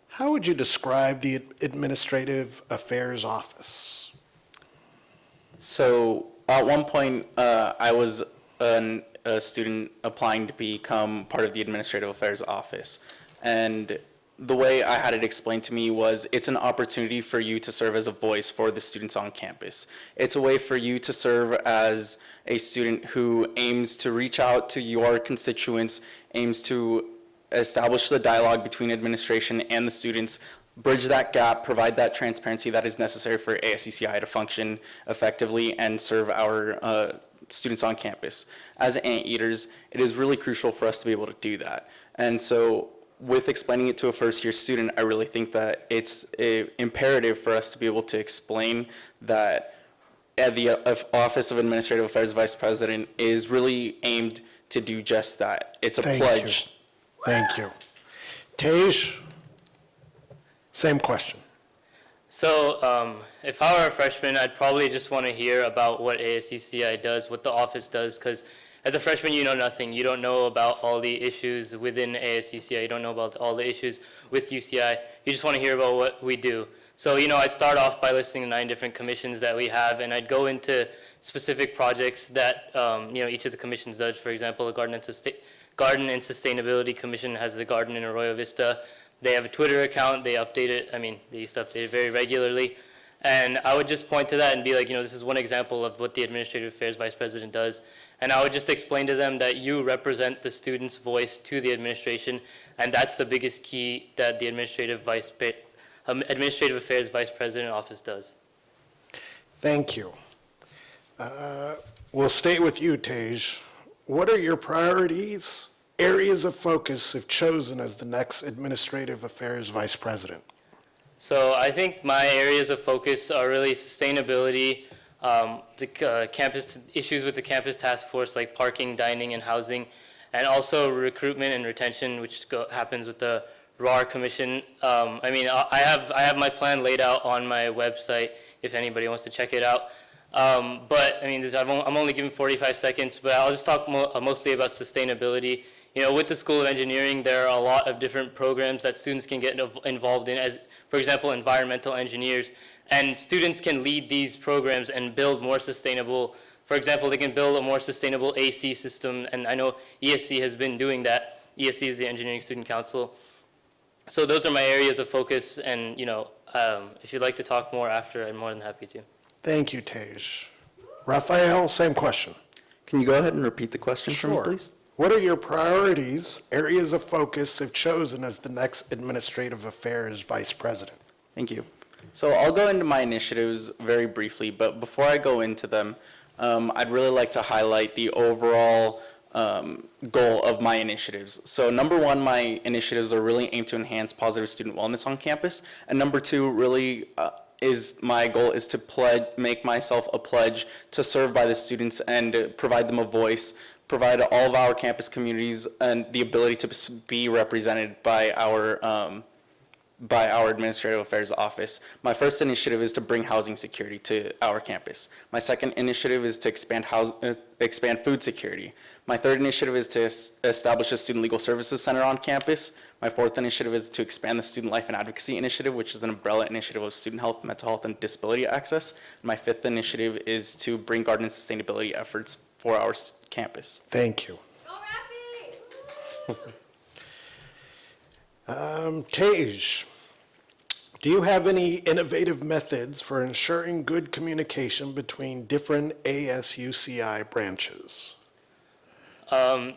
how would you describe the Administrative Affairs Office? So at one point, I was a student applying to become part of the Administrative Affairs Office. And the way I had it explained to me was it's an opportunity for you to serve as a voice for the students on campus. It's a way for you to serve as a student who aims to reach out to your constituents, aims to establish the dialogue between administration and the students, bridge that gap, provide that transparency that is necessary for ASUCI to function effectively and serve our students on campus. As anteaters, it is really crucial for us to be able to do that. And so with explaining it to a first-year student, I really think that it's imperative for us to be able to explain that the Office of Administrative Affairs Vice President is really aimed to do just that. It's a pledge. Thank you. Tej, same question. So if I were a freshman, I'd probably just want to hear about what ASUCI does, what the office does, because as a freshman, you know nothing. You don't know about all the issues within ASUCI. You don't know about all the issues with UCI. You just want to hear about what we do. So, I'd start off by listing the 9 different commissions that we have, and I'd go into specific projects that, each of the commissions does. For example, the Garden and Sustainability Commission has the garden in Arroyo Vista. They have a Twitter account. They update it. They used to update it very regularly. And I would just point to that and be like, this is one example of what the Administrative Affairs Vice President does. And I would just explain to them that you represent the student's voice to the administration, and that's the biggest key that the Administrative Affairs Vice President office does. Thank you. We'll stay with you, Tej. What are your priorities, areas of focus if chosen as the next Administrative Affairs Vice President? So I think my areas of focus are really sustainability, the campus issues with the campus task force like parking, dining, and housing, and also recruitment and retention, which happens with the RAR Commission. I have my plan laid out on my website if anybody wants to check it out. I'm only given 45 seconds, but I'll just talk mostly about sustainability. With the School of Engineering, there are a lot of different programs that students can get involved in, as, for example, environmental engineers. And students can lead these programs and build more sustainable, for example, they can build a more sustainable AC system, and I know ESC has been doing that. ESC is the Engineering Student Council. So those are my areas of focus, and if you'd like to talk more after, I'm more than happy to. Thank you, Tej. Raphael, same question. Can you go ahead and repeat the question for me, please? What are your priorities, areas of focus if chosen as the next Administrative Affairs Vice President? Thank you. So I'll go into my initiatives very briefly, but before I go into them, I'd really like to highlight the overall goal of my initiatives. So number one, my initiatives are really aimed to enhance positive student wellness on campus. And number two, really my goal is to make myself a pledge to serve by the students and provide them a voice, provide all of our campus communities and the ability to be represented by our Administrative Affairs Office. My first initiative is to bring housing security to our campus. My second initiative is to expand food security. My third initiative is to establish a Student Legal Services Center on campus. My fourth initiative is to expand the Student Life and Advocacy Initiative, which is an umbrella initiative of student health, mental health, and disability access. And my fifth initiative is to bring garden sustainability efforts for our campus. Thank you. Go Rafi! Tej, do you have any innovative methods for ensuring good communication between different ASUCI branches?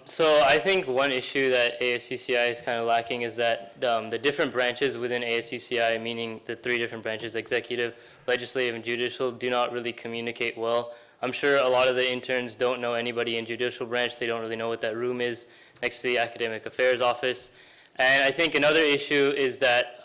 So I think one issue that ASUCI is kind of lacking is that the different branches within ASUCI, meaning the 3 different branches, executive, legislative, and judicial, do not really communicate well. I'm sure a lot of the interns don't know anybody in judicial branch. They don't really know what that room is next to the academic affairs office. And I think another issue is that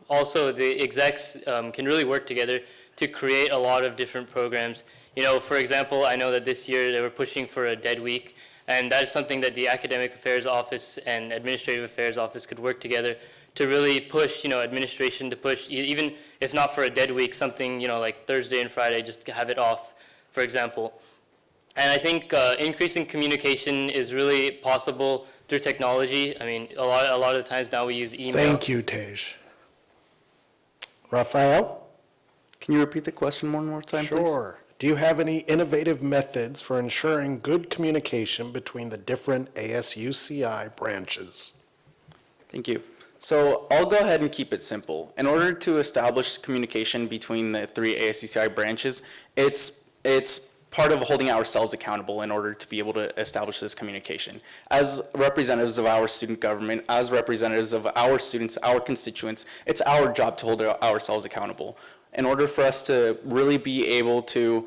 also the execs can really work together to create a lot of different programs. You know, for example, I know that this year they were pushing for a dead week, and that is something that the academic affairs office and administrative affairs office could work together to really push, administration to push, even if not for a dead week, something, like Thursday and Friday, just to have it off, for example. And I think increasing communication is really possible through technology. I mean, a lot of the times now we use email. Thank you, Tej. Raphael? Can you repeat the question one more time, please? Sure. Do you have any innovative methods for ensuring good communication between the different ASUCI branches? Thank you. So I'll go ahead and keep it simple. In order to establish communication between the 3 ASUCI branches, it's part of holding ourselves accountable in order to be able to establish this communication. As representatives of our student government, as representatives of our students, our constituents, it's our job to hold ourselves accountable. In order for us to really be able to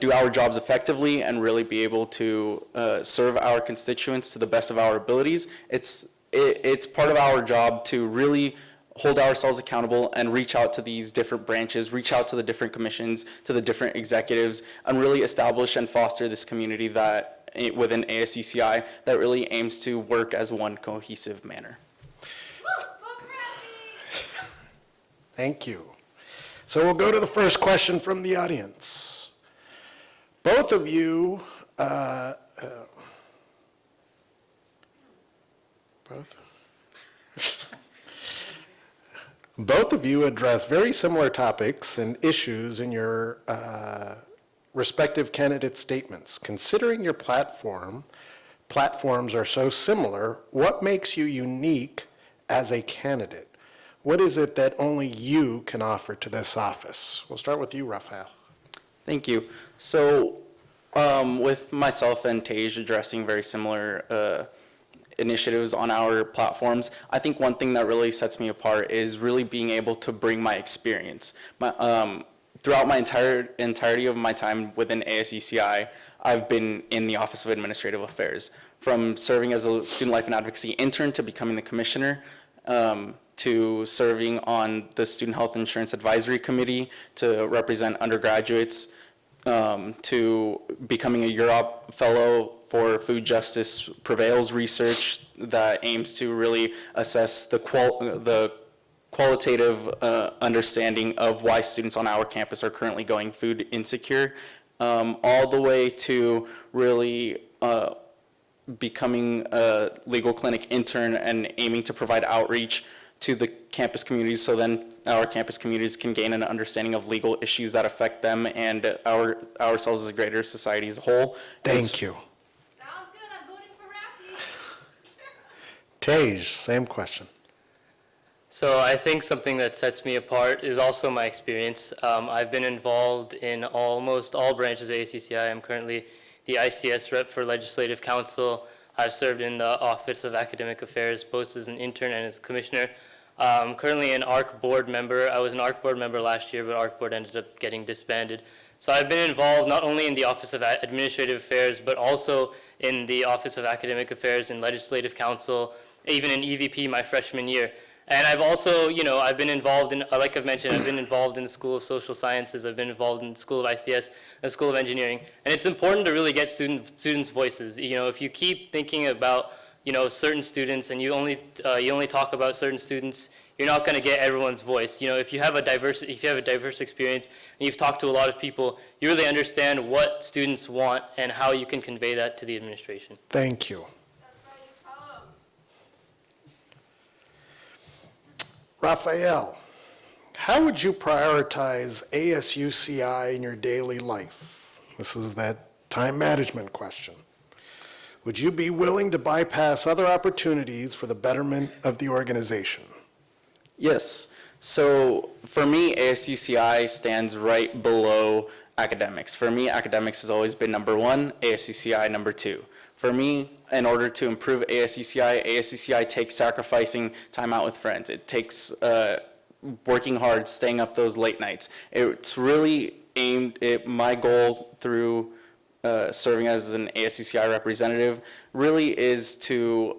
do our jobs effectively and really be able to serve our constituents to the best of our abilities, it's part of our job to really hold ourselves accountable and reach out to these different branches, reach out to the different commissions, to the different executives, and really establish and foster this community that within ASUCI that really aims to work as one cohesive manner. Thank you. So we'll go to the first question from the audience. Both of you, both of you address very similar topics and issues in your respective candidate statements. Considering your platforms are so similar, what makes you unique as a candidate? What is it that only you can offer to this office? We'll start with you, Raphael. Thank you. So with myself and Tej addressing very similar initiatives on our platforms, I think one thing that really sets me apart is really being able to bring my experience. Throughout my entirety of my time within ASUCI, I've been in the Office of Administrative Affairs, from serving as a Student Life and Advocacy intern to becoming the commissioner, to serving on the Student Health Insurance Advisory Committee, to represent undergraduates, to becoming a UROP Fellow for Food Justice Prevails research that aims to really assess the qualitative understanding of why students on our campus are currently going food insecure, all the way to really becoming a legal clinic intern and aiming to provide outreach to the campus communities so then our campus communities can gain an understanding of legal issues that affect them and ourselves as a greater society as a whole. Thank you. Sounds good. I'm voting for Rafi. Tej, same question. So I think something that sets me apart is also my experience. I've been involved in almost all branches of ACCI. I'm currently the ICS rep for Legislative Council. I've served in the Office of Academic Affairs, both as an intern and as commissioner. I'm currently an ARC board member. I was an ARC board member last year, but ARC board ended up getting disbanded. So I've been involved not only in the Office of Administrative Affairs, but also in the Office of Academic Affairs and Legislative Council, even in EVP my freshman year. And I've also, I've been involved in, like I've mentioned, I've been involved in the School of Social Sciences, I've been involved in the School of ICS, and the School of Engineering. And it's important to really get students' voices. If you keep thinking about, certain students and you only talk about certain students, you're not going to get everyone's voice. If you have a diverse experience and you've talked to a lot of people, you really understand what students want and how you can convey that to the administration. Thank you. Raphael, how would you prioritize ASUCI in your daily life? This is that time management question. Would you be willing to bypass other opportunities for the betterment of the organization? Yes. So for me, ASUCI stands right below academics. For me, academics has always been number one, ASUCI number two. For me, in order to improve ASUCI takes sacrificing time out with friends. It takes working hard, staying up those late nights. It's really my goal through serving as an ASUCI representative really is to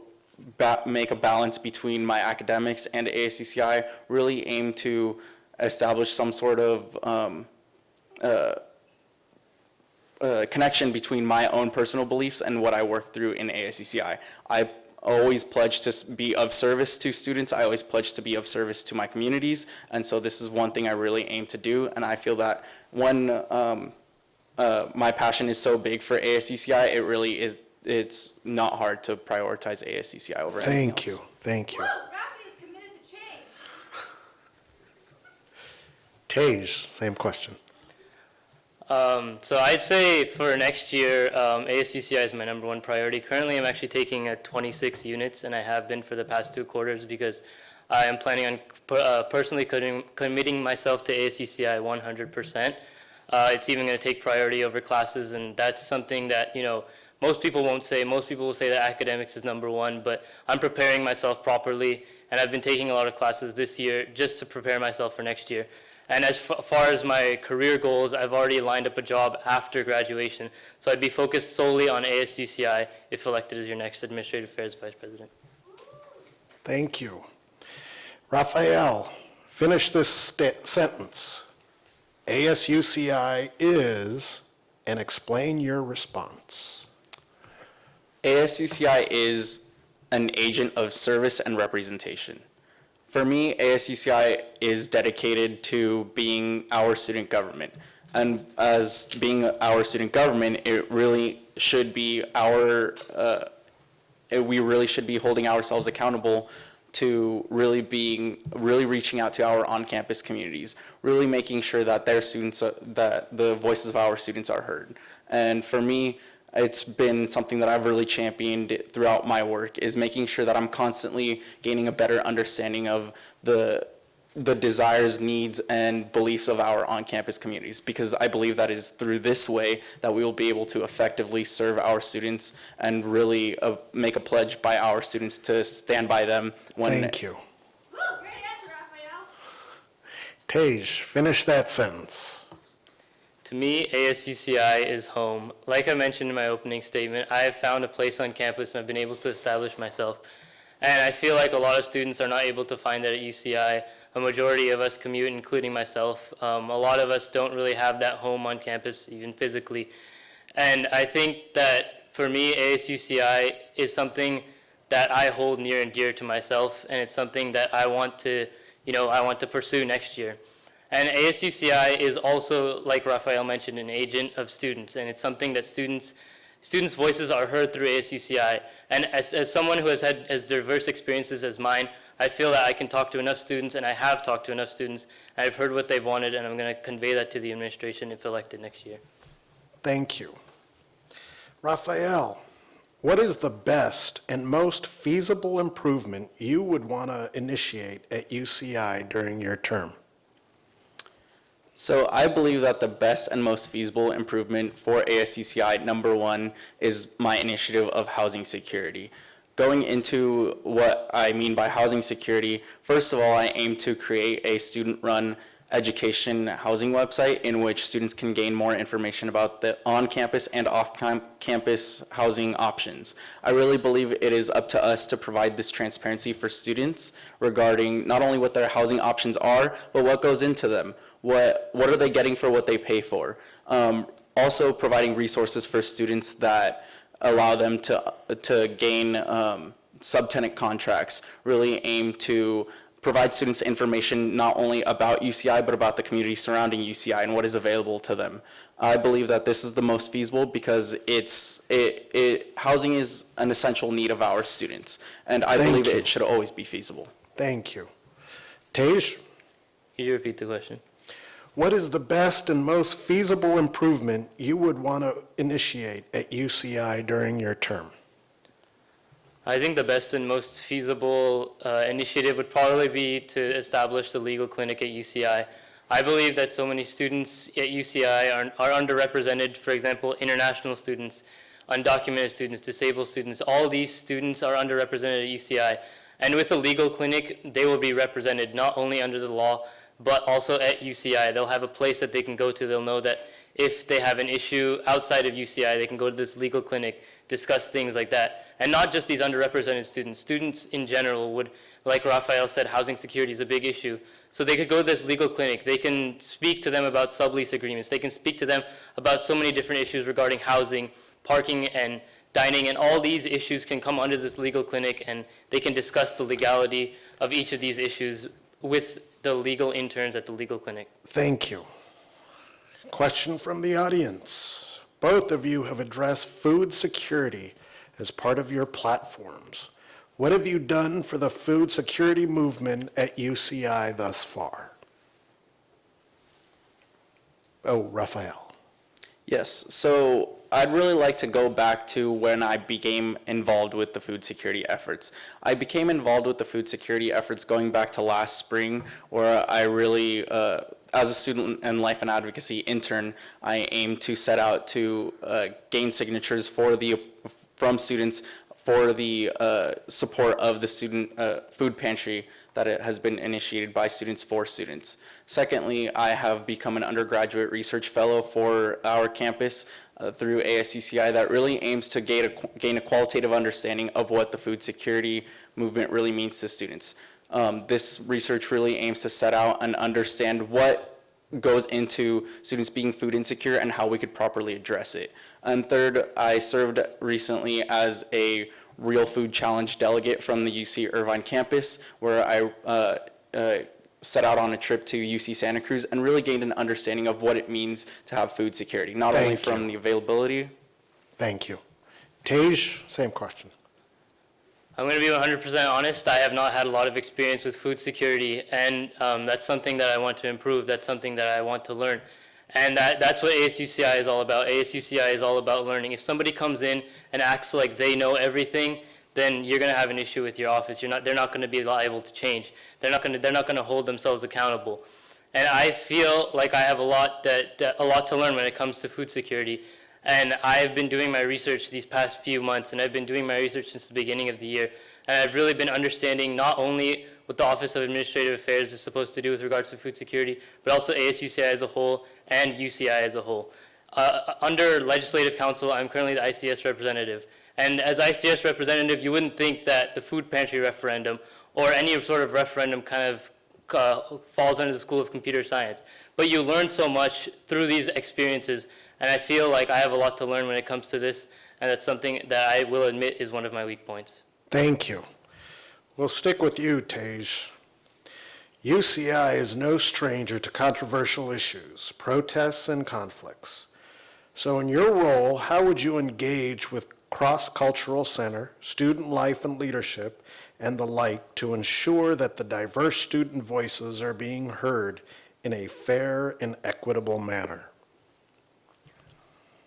make a balance between my academics and ASUCI, really aim to establish some sort of connection between my own personal beliefs and what I work through in ASUCI. I always pledge to be of service to students. I always pledge to be of service to my communities. And so this is one thing I really aim to do. And I feel that when my passion is so big for ASUCI, it really is, it's not hard to prioritize ASUCI over anything else. Thank you. Thank you. Rafi is committed to change. Tej, same question. So I'd say for next year, ASUCI is my number one priority. Currently, I'm actually taking 26 units, and I have been for the past 2 quarters because I am planning on personally committing myself to ASUCI 100%. It's even going to take priority over classes, and that's something that, most people won't say. Most people will say that academics is number one, but I'm preparing myself properly, and I've been taking a lot of classes this year just to prepare myself for next year. And as far as my career goals, I've already lined up a job after graduation. So I'd be focused solely on ASUCI if elected as your next Administrative Affairs Vice President. Thank you. Raphael, finish this sentence. ASUCI is, and explain your response. ASUCI is an agent of service and representation. For me, ASUCI is dedicated to being our student government. And as being our student government, it really should be we really should be holding ourselves accountable to really reaching out to our on-campus communities, really making sure that their students, that the voices of our students are heard. And for me, it's been something that I've really championed throughout my work, is making sure that I'm constantly gaining a better understanding of the desires, needs, and beliefs of our on-campus communities, because I believe that is through this way that we will be able to effectively serve our students and really make a pledge by our students to stand by them. Thank you. Woo, great answer, Raphael. Tej, finish that sentence. To me, ASUCI is home. Like I mentioned in my opening statement, I have found a place on campus and I've been able to establish myself. And I feel like a lot of students are not able to find that at UCI. A majority of us commute, including myself. A lot of us don't really have that home on campus, even physically. And I think that for me, ASUCI is something that I hold near and dear to myself, and it's something that I want to pursue next year. And ASUCI is also, like Raphael mentioned, an agent of students, and it's something that students' voices are heard through ASUCI. And as someone who has had as diverse experiences as mine, I feel that I can talk to enough students, and I have talked to enough students, and I've heard what they've wanted, and I'm going to convey that to the administration if elected next year. Thank you. Raphael, what is the best and most feasible improvement you would want to initiate at UCI during your term? So I believe that the best and most feasible improvement for ASUCI, number one, is my initiative of housing security. Going into what I mean by housing security, first of all, I aim to create a student-run education housing website in which students can gain more information about the on-campus and off-campus housing options. I really believe it is up to us to provide this transparency for students regarding not only what their housing options are, but what goes into them. What are they getting for what they pay for? Also providing resources for students that allow them to gain subtenant contracts, really aim to provide students information not only about UCI, but about the community surrounding UCI and what is available to them. I believe that this is the most feasible because housing is an essential need of our students, and I Thank believe you. it should always be feasible. Thank you. Tej, Could you repeat the question? what is the best and most feasible improvement you would want to initiate at UCI during your term? I think the best and most feasible initiative would probably be to establish the legal clinic at UCI. I believe that so many students at UCI are underrepresented. For example, international students, undocumented students, disabled students, all these students are underrepresented at UCI. And with a legal clinic, they will be represented not only under the law, but also at UCI. They'll have a place that they can go to. They'll know that if they have an issue outside of UCI, they can go to this legal clinic, discuss things like that. And not just these underrepresented students. Students in general would, like Raphael said, housing security is a big issue. So they could go to this legal clinic. They can speak to them about sublease agreements. They can speak to them about so many different issues regarding housing, parking, and dining, and all these issues can come under this legal clinic, and they can discuss the legality of each of these issues with the legal interns at the legal clinic. Thank you. Question from the audience. Both of you have addressed food security as part of your platforms. What have you done for the food security movement at UCI thus far? Oh, Raphael. Yes, so I'd really like to go back to when I became involved with the food security efforts. I became involved with the food security efforts going back to last spring, where I really, as a student and life and advocacy intern, I aimed to set out to gain signatures from students for the support of the student food pantry that it has been initiated by students for students. Secondly, I have become an undergraduate research fellow for our campus through ASUCI that really aims to gain a qualitative understanding of what the food security movement really means to students. This research really aims to set out and understand what goes into students being food insecure and how we could properly address it. And third, I served recently as a Real Food Challenge delegate from the UC Irvine campus, where I set out on a trip to UC Santa Cruz and really gained an understanding of what it means to have food security, not only Thank from you. the availability. Thank you. Tej, same question. I'm going to be 100% honest. I have not had a lot of experience with food security, and that's something that I want to improve. That's something that I want to learn. And that's what ASUCI is all about. ASUCI is all about learning. If somebody comes in and acts like they know everything, then you're going to have an issue with your office. They're not going to be liable to change. They're not going to hold themselves accountable. And I feel like I have a lot to learn when it comes to food security. And I've been doing my research these past few months, and I've been doing my research since the beginning of the year. And I've really been understanding not only what the Office of Administrative Affairs is supposed to do with regards to food security, but also ASUCI as a whole and UCI as a whole. Under Legislative Council, I'm currently the ICS representative. And as ICS representative, you wouldn't think that the food pantry referendum or any sort of referendum kind of falls under the School of Computer Science. But you learn so much through these experiences, and I feel like I have a lot to learn when it comes to this, and that's something that I will admit is one of my weak points. Thank you. We'll stick with you, Tej. UCI is no stranger to controversial issues, protests, and conflicts. So in your role, how would you engage with cross-cultural center, student life and leadership, and the like to ensure that the diverse student voices are being heard in a fair and equitable manner?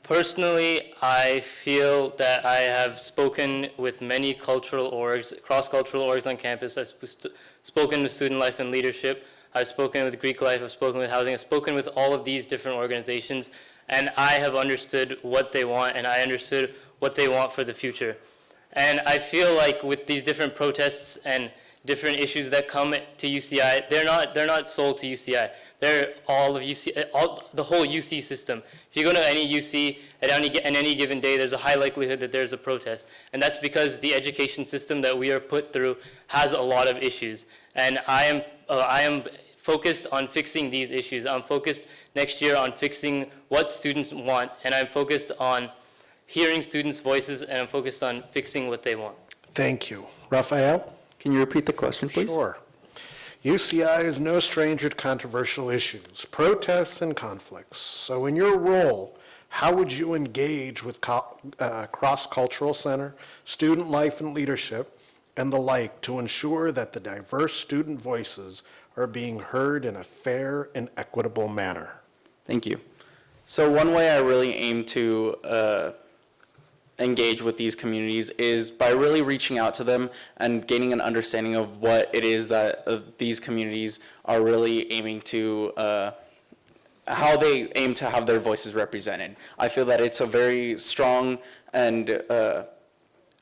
Personally, I feel that I have spoken with many cultural orgs, cross-cultural orgs on campus. I've spoken with Student Life and Leadership. I've spoken with Greek Life. I've spoken with Housing. I've spoken with all of these different organizations, and I have understood what they want, and I understood what they want for the future. And I feel like with these different protests and different issues that come to UCI, they're not sold to UCI. They're all of the whole UC system. If you go to any UC at any given day, there's a high likelihood that there's a protest. And that's because the education system that we are put through has a lot of issues. And I am focused on fixing these issues. I'm focused next year on fixing what students want, and I'm focused on hearing students' voices, and I'm focused on fixing what they want. Thank you. Raphael? Can you repeat the question, please? Sure. UCI is no stranger to controversial issues, protests, and conflicts. So in your role, how would you engage with cross-cultural center, student life and leadership, and the like to ensure that the diverse student voices are being heard in a fair and equitable manner? Thank you. So one way I really aim to engage with these communities is by really reaching out to them and gaining an understanding of what it is that these communities are really aiming to, how they aim to have their voices represented. I feel that it's a very strong and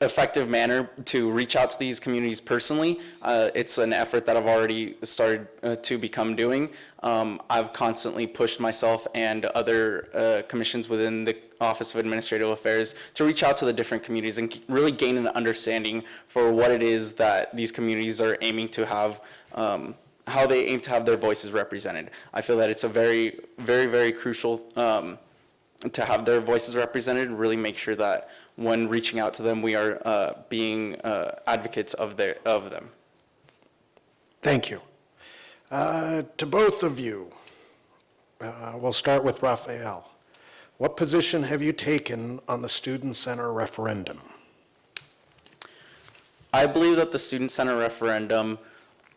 effective manner to reach out to these communities personally. It's an effort that I've already started to become doing. I've constantly pushed myself and other commissions within the Office of Administrative Affairs to reach out to the different communities and really gain an understanding for what it is that these communities are aiming to have, how they aim to have their voices represented. I feel that it's a very, very, very crucial to have their voices represented, really make sure that when reaching out to them, we are being advocates of them. Thank you. To both of you, we'll start with Raphael. What position have you taken on the Student Center referendum? I believe that the Student Center referendum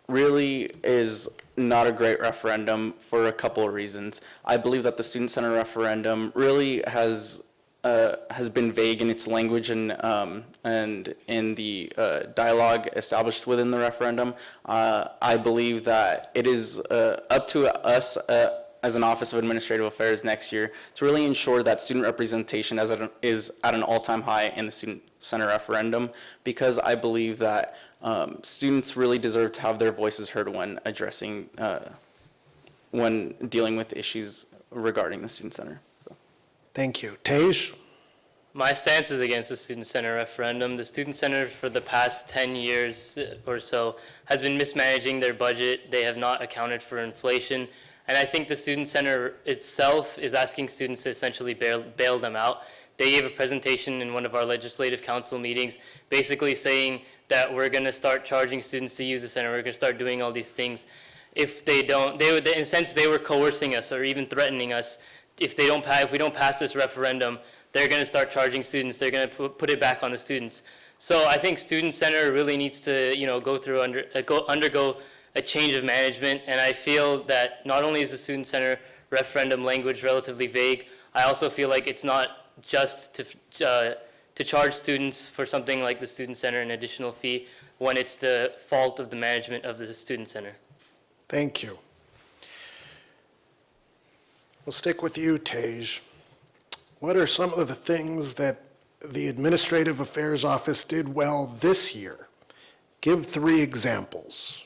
really is not a great referendum for a couple of reasons. I believe that the Student Center referendum really has been vague in its language and in the dialogue established within the referendum. I believe that it is up to us as an Office of Administrative Affairs next year to really ensure that student representation is at an all-time high in the Student Center referendum, because I believe that students really deserve to have their voices heard when addressing, when dealing with issues regarding the Student Center. So. Thank you. Tej? My stance is against the Student Center referendum. The Student Center for the past 10 years or so has been mismanaging their budget. They have not accounted for inflation. And I think the Student Center itself is asking students to essentially bail them out. They gave a presentation in one of our legislative council meetings basically saying that we're going to start charging students to use the center. We're going to start doing all these things. If they don't, in a sense, they were coercing us or even threatening us. If we don't pass this referendum, they're going to start charging students. They're going to put it back on the students. So I think Student Center really needs to, undergo a change of management. And I feel that not only is the Student Center referendum language relatively vague, I also feel like it's not just to charge students for something like the Student Center an additional fee when it's the fault of the management of the Student Center. Thank you. We'll stick with you, Tej. What are some of the things that the Administrative Affairs Office did well this year? Give 3 examples.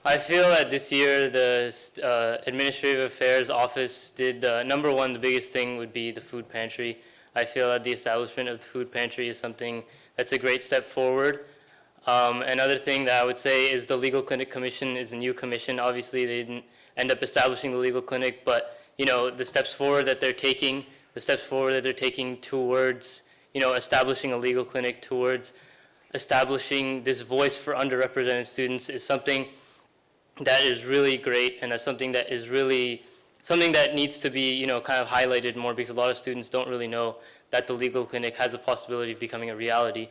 I feel that this year the Administrative Affairs Office did, number one, the biggest thing would be the food pantry. I feel that the establishment of the food pantry is something that's a great step forward. Another thing that I would say is the Legal Clinic Commission is a new commission. Obviously, they didn't end up establishing the legal clinic, but the steps forward that they're taking, towards establishing a legal clinic, towards establishing this voice for underrepresented students is something that is really great, and that's something that needs to be kind of highlighted more, because a lot of students don't really know that the legal clinic has a possibility of becoming a reality.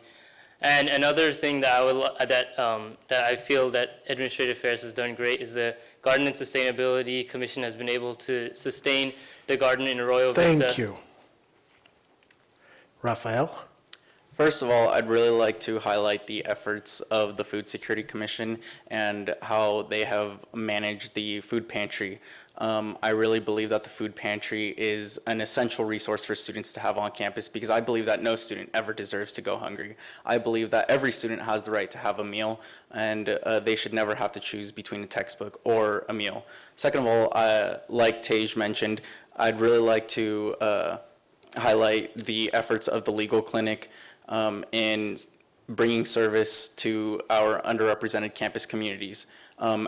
And another thing that I feel that Administrative Affairs has done great is the Garden and Sustainability Commission has been able to sustain the garden in Arroyo Vista. Thank you. Raphael? First of all, I'd really like to highlight the efforts of the Food Security Commission and how they have managed the food pantry. I really believe that the food pantry is an essential resource for students to have on campus because I believe that no student ever deserves to go hungry. I believe that every student has the right to have a meal, and they should never have to choose between a textbook or a meal. Second of all, like Tej mentioned, I'd really like to highlight the efforts of the legal clinic in bringing service to our underrepresented campus communities.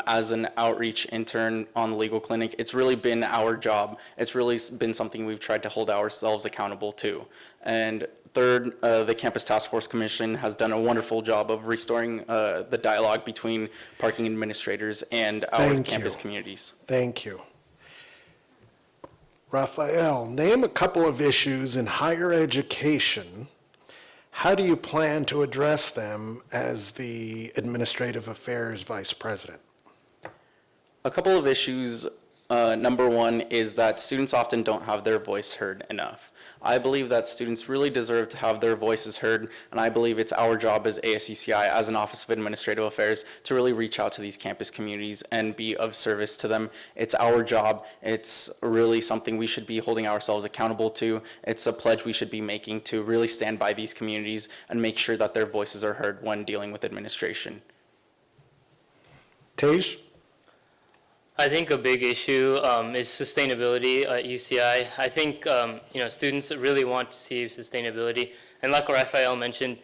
As an outreach intern on the legal clinic, it's really been our job. It's really been something we've tried to hold ourselves accountable to. And third, the Campus Task Force Commission has done a wonderful job of restoring the dialogue between parking administrators and our Thank campus you. communities. Thank you. Raphael, name a couple of issues in higher education. How do you plan to address them as the Administrative Affairs Vice President? A couple of issues. Number one is that students often don't have their voice heard enough. I believe that students really deserve to have their voices heard, and I believe it's our job as ASUCI, as an Office of Administrative Affairs, to really reach out to these campus communities and be of service to them. It's our job. It's really something we should be holding ourselves accountable to. It's a pledge we should be making to really stand by these communities and make sure that their voices are heard when dealing with administration. Tej? I think a big issue is sustainability at UCI. I think students really want to see sustainability, and like Raphael mentioned,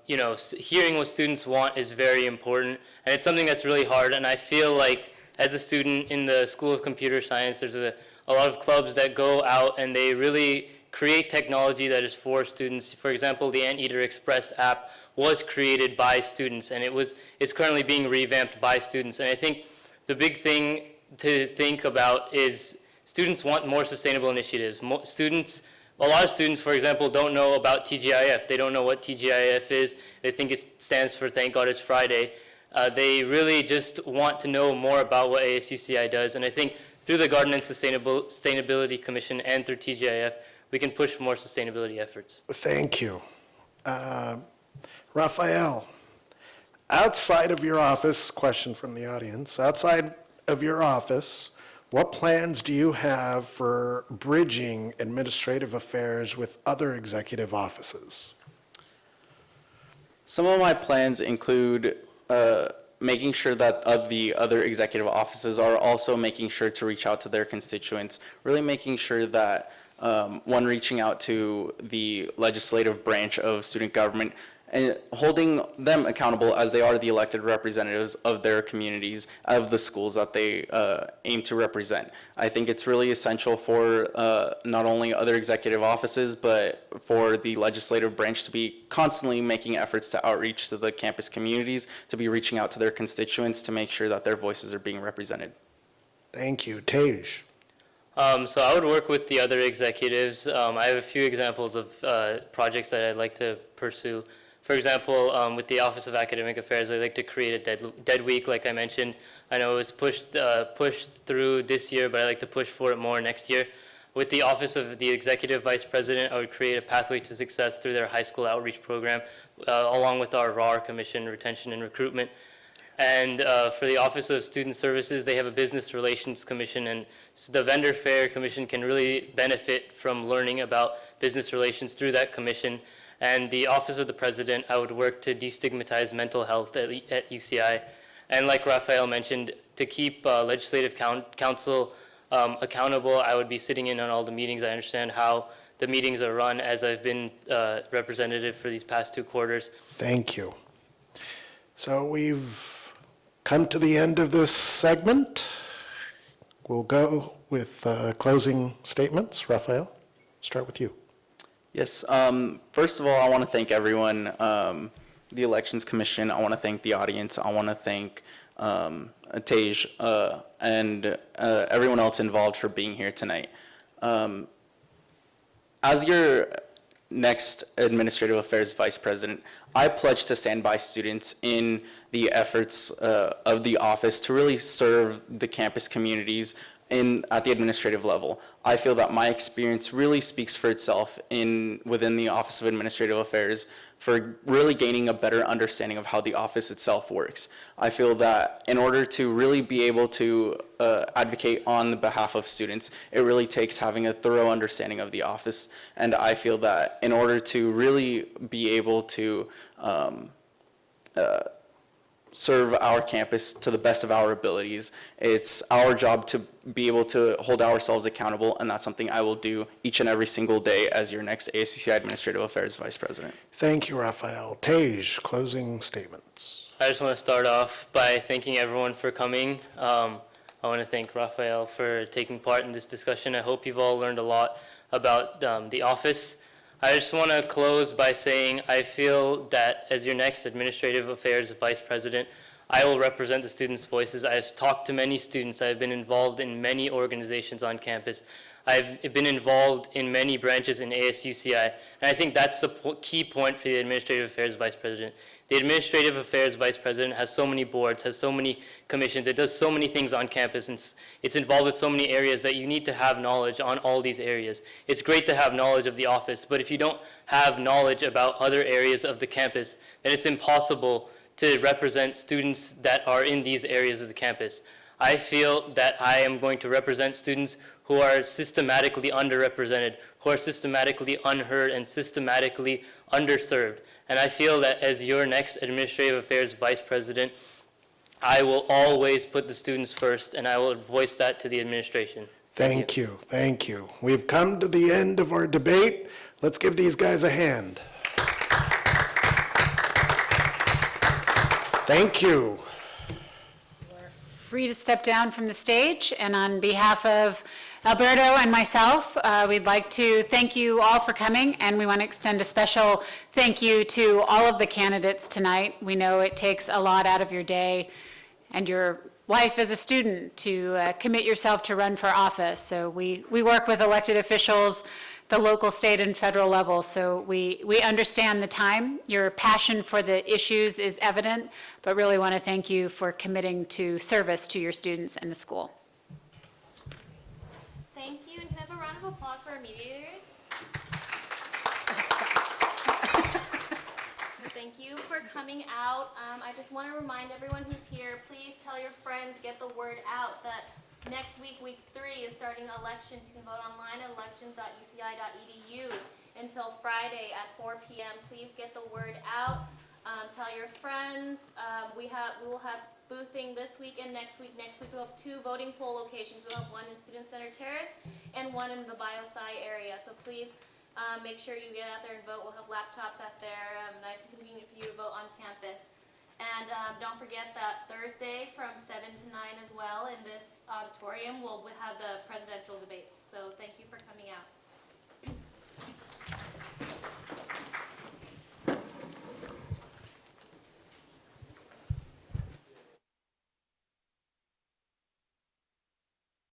hearing what students want is very important, and it's something that's really hard. And I feel like as a student in the School of Computer Science, there's a lot of clubs that go out and they really create technology that is for students. For example, the Anteater Express app was created by students, and it's currently being revamped by students. And I think the big thing to think about is students want more sustainable initiatives. A lot of students, for example, don't know about TGIF. They don't know what TGIF is. They think it stands for Thank God It's Friday. They really just want to know more about what ASUCI does. And I think through the Garden and Sustainability Commission and through TGIF, we can push more sustainability efforts. Thank you. Raphael, outside of your office, question from the audience, outside of your office, what plans do you have for bridging administrative affairs with other executive offices? Some of my plans include making sure that the other executive offices are also making sure to reach out to their constituents, really making sure that when reaching out to the legislative branch of student government, and holding them accountable as they are the elected representatives of their communities, of the schools that they aim to represent. I think it's really essential for not only other executive offices, but for the legislative branch to be constantly making efforts to outreach to the campus communities, to be reaching out to their constituents to make sure that their voices are being represented. Thank you. Tej? So I would work with the other executives. I have a few examples of projects that I'd like to pursue. For example, with the Office of Academic Affairs, I'd like to create a dead week, like I mentioned. I know it was pushed through this year, but I'd like to push for it more next year. With the Office of the Executive Vice President, I would create a pathway to success through their high school outreach program, along with our RAR Commission, Retention and Recruitment. And for the Office of Student Services, they have a Business Relations Commission, and so the Vendor Fair Commission can really benefit from learning about business relations through that commission. And the Office of the President, I would work to destigmatize mental health at UCI. And like Raphael mentioned, to keep Legislative Council accountable, I would be sitting in on all the meetings. I understand how the meetings are run, as I've been representative for these past 2 quarters. Thank you. So we've come to the end of this segment. We'll go with closing statements. Raphael, start with you. Yes, first of all, I want to thank everyone, the Elections Commission. I want to thank the audience. I want to thank Tej and everyone else involved for being here tonight. As your next Administrative Affairs Vice President, I pledge to stand by students in the efforts of the office to really serve the campus communities at the administrative level. I feel that my experience really speaks for itself within the Office of Administrative Affairs for really gaining a better understanding of how the office itself works. I feel that in order to really be able to advocate on the behalf of students, it really takes having a thorough understanding of the office. And I feel that in order to really be able to serve our campus to the best of our abilities, it's our job to be able to hold ourselves accountable, and that's something I will do each and every single day as your next ASCCI Administrative Affairs Vice President. Thank you, Raphael. Tej, closing statements. I just want to start off by thanking everyone for coming. I want to thank Raphael for taking part in this discussion. I hope you've all learned a lot about the office. I just want to close by saying I feel that as your next Administrative Affairs Vice President, I will represent the students' voices. I've talked to many students. I've been involved in many organizations on campus. I've been involved in many branches in ASUCI, and I think that's the key point for the Administrative Affairs Vice President. The Administrative Affairs Vice President has so many boards, has so many commissions, it does so many things on campus, and it's involved with so many areas that you need to have knowledge on all these areas. It's great to have knowledge of the office, but if you don't have knowledge about other areas of the campus, then it's impossible to represent students that are in these areas of the campus. I feel that I am going to represent students who are systematically underrepresented, who are systematically unheard and systematically underserved. And I feel that as your next Administrative Affairs Vice President, I will always put the students first, and I will voice that to the administration. Thank you. Thank you. We've come to the end of our debate. Let's give these guys a hand. Thank you. Free to step down from the stage, and on behalf of Alberto and myself, we'd like to thank you all for coming, and we want to extend a special thank you to all of the candidates tonight. We know it takes a lot out of your day and your life as a student to commit yourself to run for office. So we work with elected officials, the local, state, and federal level, so we understand the time. Your passion for the issues is evident, but really want to thank you for committing to service to your students and the school. Thank you, and can I have a round of applause for our mediators? Thank you for coming out. I just want to remind everyone who's here, please tell your friends, get the word out that next week, week 3, is starting elections. You can vote online at elections.uci.edu until Friday at 4 p.m. Please get the word out. Tell your friends. We will have boothing this week and next week. Next week we'll have 2 voting poll locations. We'll have one in Student Center Terrace and one in the BioSci area. So please make sure you get out there and vote. We'll have laptops out there, nice and convenient for you to vote on campus. And don't forget that Thursday from 7 to 9 as well in this auditorium we'll have the presidential debates. So thank you for coming.